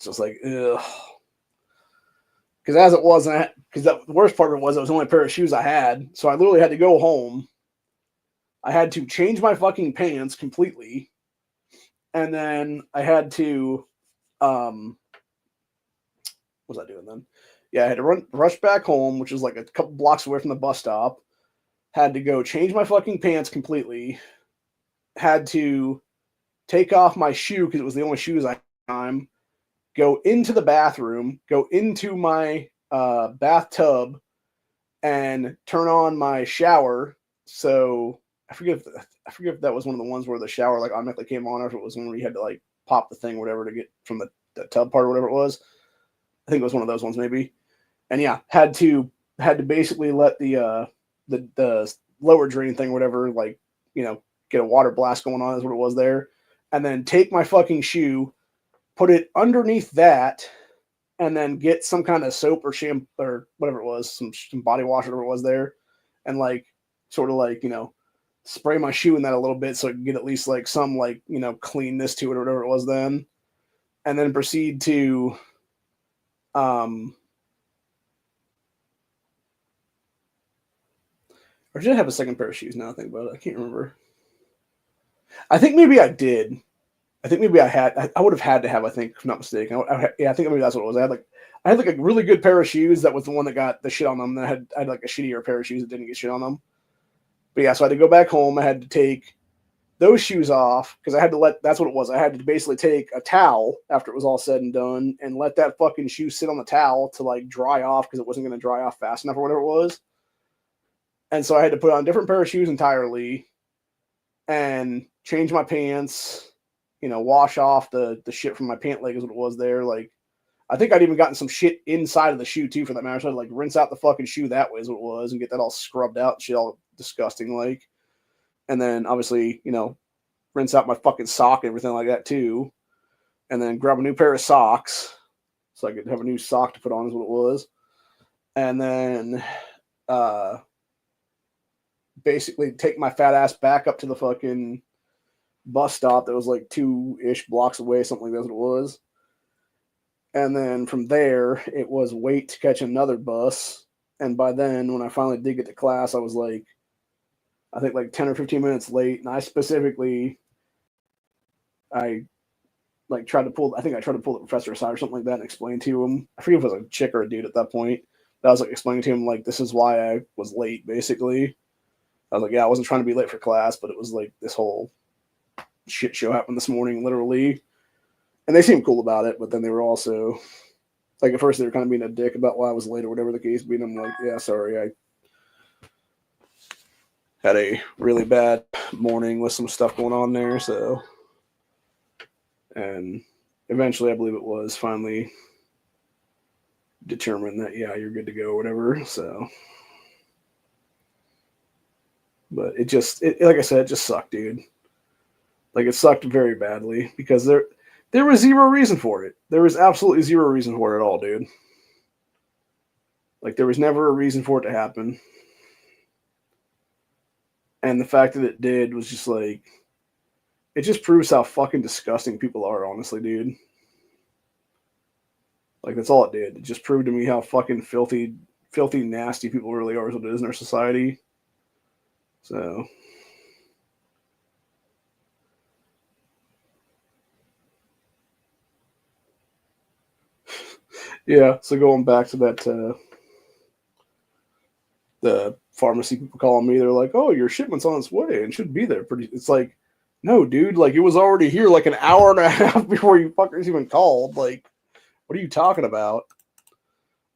ugh. Because as it was, because the worst part of it was the only pair of shoes I had. So I literally had to go home. I had to change my fucking pants completely. And then I had to, what was I doing then? Yeah, I had to rush back home, which was like a couple blocks away from the bus stop. Had to go change my fucking pants completely. Had to take off my shoe because it was the only shoes I had at the time. Go into the bathroom, go into my bathtub, and turn on my shower. So I forget if that was one of the ones where the shower like automatically came on, or if it was one where you had to like pop the thing or whatever to get from the tub part or whatever it was. I think it was one of those ones maybe. And yeah, had to basically let the lower drain thing, whatever, like, get a water blast going on is what it was there. And then take my fucking shoe, put it underneath that, and then get some kind of soap or shampoo or whatever it was, some body wash or whatever it was there. And like, sort of like, spray my shoe in that a little bit so I can get at least like some like, cleanness to it or whatever it was then. And then proceed to, or did I have a second pair of shoes now I think about it? I can't remember. I think maybe I did. I think maybe I would have had to have, I think, if not mistaken. I think maybe that's what it was. I had like a really good pair of shoes that was the one that got the shit on them. Then I had like a shittier pair of shoes that didn't get shit on them. But yeah, so I had to go back home. I had to take those shoes off because that's what it was. I had to basically take a towel after it was all said and done and let that fucking shoe sit on the towel to like dry off because it wasn't going to dry off fast enough or whatever it was. And so I had to put on a different pair of shoes entirely and change my pants, wash off the shit from my pant leg is what it was there. Like, I think I'd even gotten some shit inside of the shoe too for that matter. So I'd like rinse out the fucking shoe that way is what it was and get that all scrubbed out and shit all disgusting like. And then obviously, rinse out my fucking sock and everything like that too. And then grab a new pair of socks so I could have a new sock to put on is what it was. And then basically take my fat ass back up to the fucking bus stop that was like 2-ish blocks away, something like that's what it was. And then from there, it was wait to catch another bus. And by then, when I finally did get to class, I was like, I think like 10 or 15 minutes late. And I tried to pull the professor aside or something like that and explain to him. I forget if it was a chick or a dude at that point. But I was like explaining to him, like, this is why I was late, basically. I was like, yeah, I wasn't trying to be late for class, but it was like this whole shit show happened this morning, literally. And they seemed cool about it, but then they were also, like, at first they were kind of being a dick about why I was late or whatever the case being. I'm like, yeah, sorry, I had a really bad morning with some stuff going on there, so. And eventually, I believe it was finally determined that, yeah, you're good to go or whatever, so. But like I said, it just sucked, dude. Like, it sucked very badly because there was zero reason for it. There was absolutely zero reason for it at all, dude. Like, there was never a reason for it to happen. And the fact that it did was just like, it just proves how fucking disgusting people are, honestly, dude. Like, that's all it did. It just proved to me how fucking filthy, nasty people really are, is what it is in our society. So. Yeah, so going back to that, the pharmacy people calling me, they're like, "Oh, your shipment's on its way and should be there pretty." It's like, no, dude, like it was already here like an hour and a half before you fuckers even called. Like, what are you talking about?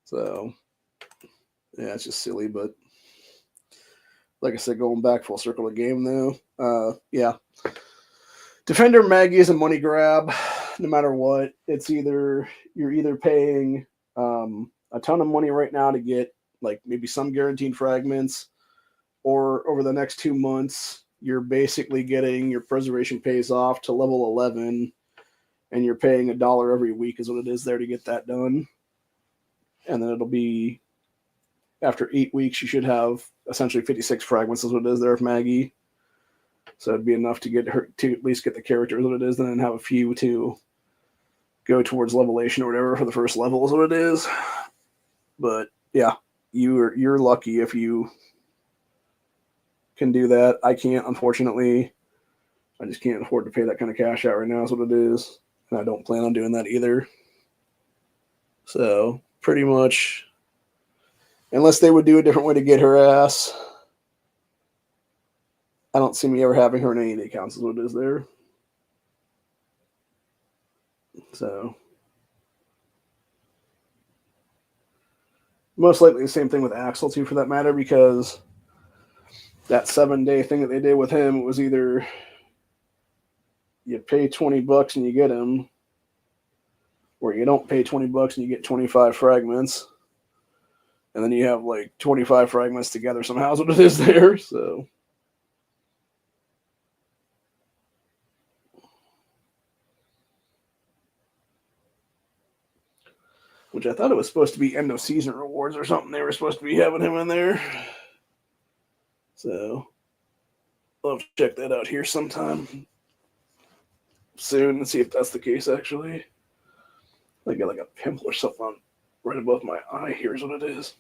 So, yeah, it's just silly, but like I said, going back full circle of the game though, yeah, Defender Maggie is a money grab, no matter what. It's either you're either paying a ton of money right now to get like maybe some guaranteed fragments, or over the next 2 months, you're basically getting your preservation pays off to level 11, and you're paying $1 every week is what it is there to get that done. And then it'll be after 8 weeks, you should have essentially 56 fragments is what it is there with Maggie. So it'd be enough to get her to at least get the character is what it is, and then have a few to go towards levelation or whatever for the first level is what it is. But yeah, you're lucky if you can do that. I can't, unfortunately. I just can't afford to pay that kind of cash out right now is what it is. And I don't plan on doing that either. So pretty much, unless they would do a different way to get her ass, I don't see me ever having her in any of the accounts is what it is there. So most likely the same thing with Axel too, for that matter, because that 7-day thing that they did with him, it was either you pay $20 and you get him, or you don't pay $20 and you get 25 fragments, and then you have like 25 fragments together somehow is what it is there. So which I thought it was supposed to be end of season rewards or something. They were supposed to be having him in there. So I'll have to check that out here sometime soon and see if that's the case actually. I got like a pimple or something on right above my eye. Here's what it is.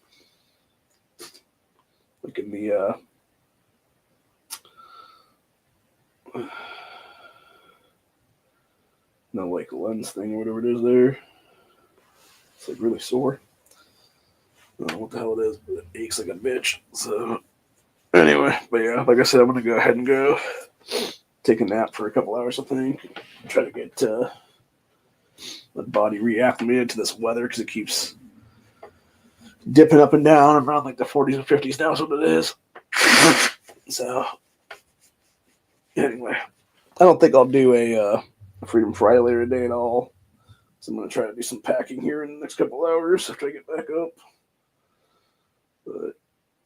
Look at the no like lens thing or whatever it is there. It's like really sore. I don't know what the hell it is, but it aches like a bitch. So anyway, but yeah, like I said, I'm gonna go ahead and go take a nap for a couple hours, I think. Try to get my body reacclimated to this weather because it keeps dipping up and down around like the 40s and 50s now is what it is. So anyway, I don't think I'll do a Freedom Friday later today at all. So I'm going to try to do some packing here in the next couple hours after I get back up. But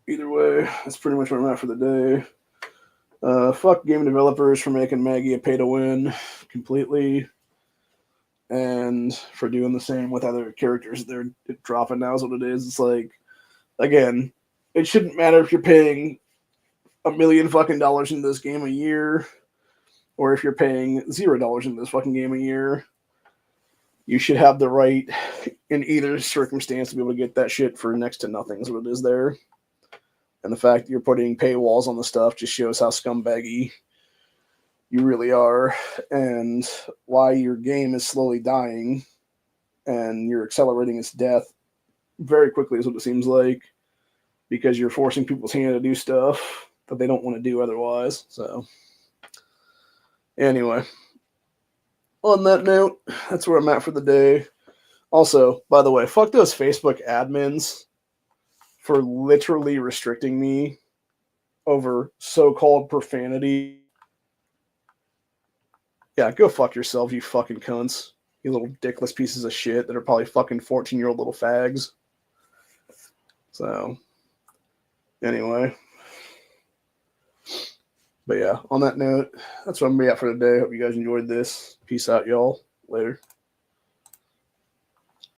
either way, that's pretty much where I'm at for the day. Fuck game developers for making Maggie a pay-to-win completely, and for doing the same with other characters they're dropping now is what it is. It's like, again, it shouldn't matter if you're paying $1 million fucking dollars in this game a year, or if you're paying $0 in this fucking game a year. You should have the right in either circumstance to be able to get that shit for next to nothing is what it is there. And the fact that you're putting paywalls on the stuff just shows how scumbaggy you really are, and why your game is slowly dying and you're accelerating its death very quickly is what it seems like, because you're forcing people's hand to do stuff that they don't want to do otherwise. So anyway, on that note, that's where I'm at for the day. Also, by the way, fuck those Facebook admins for literally restricting me over so-called profanity. Yeah, go fuck yourself, you fucking cunts. You little dickless pieces of shit that are probably fucking 14-year-old little fags. So, anyway. But yeah, on that note, that's what I'm going to be at for today. Hope you guys enjoyed this. Peace out, y'all. Later.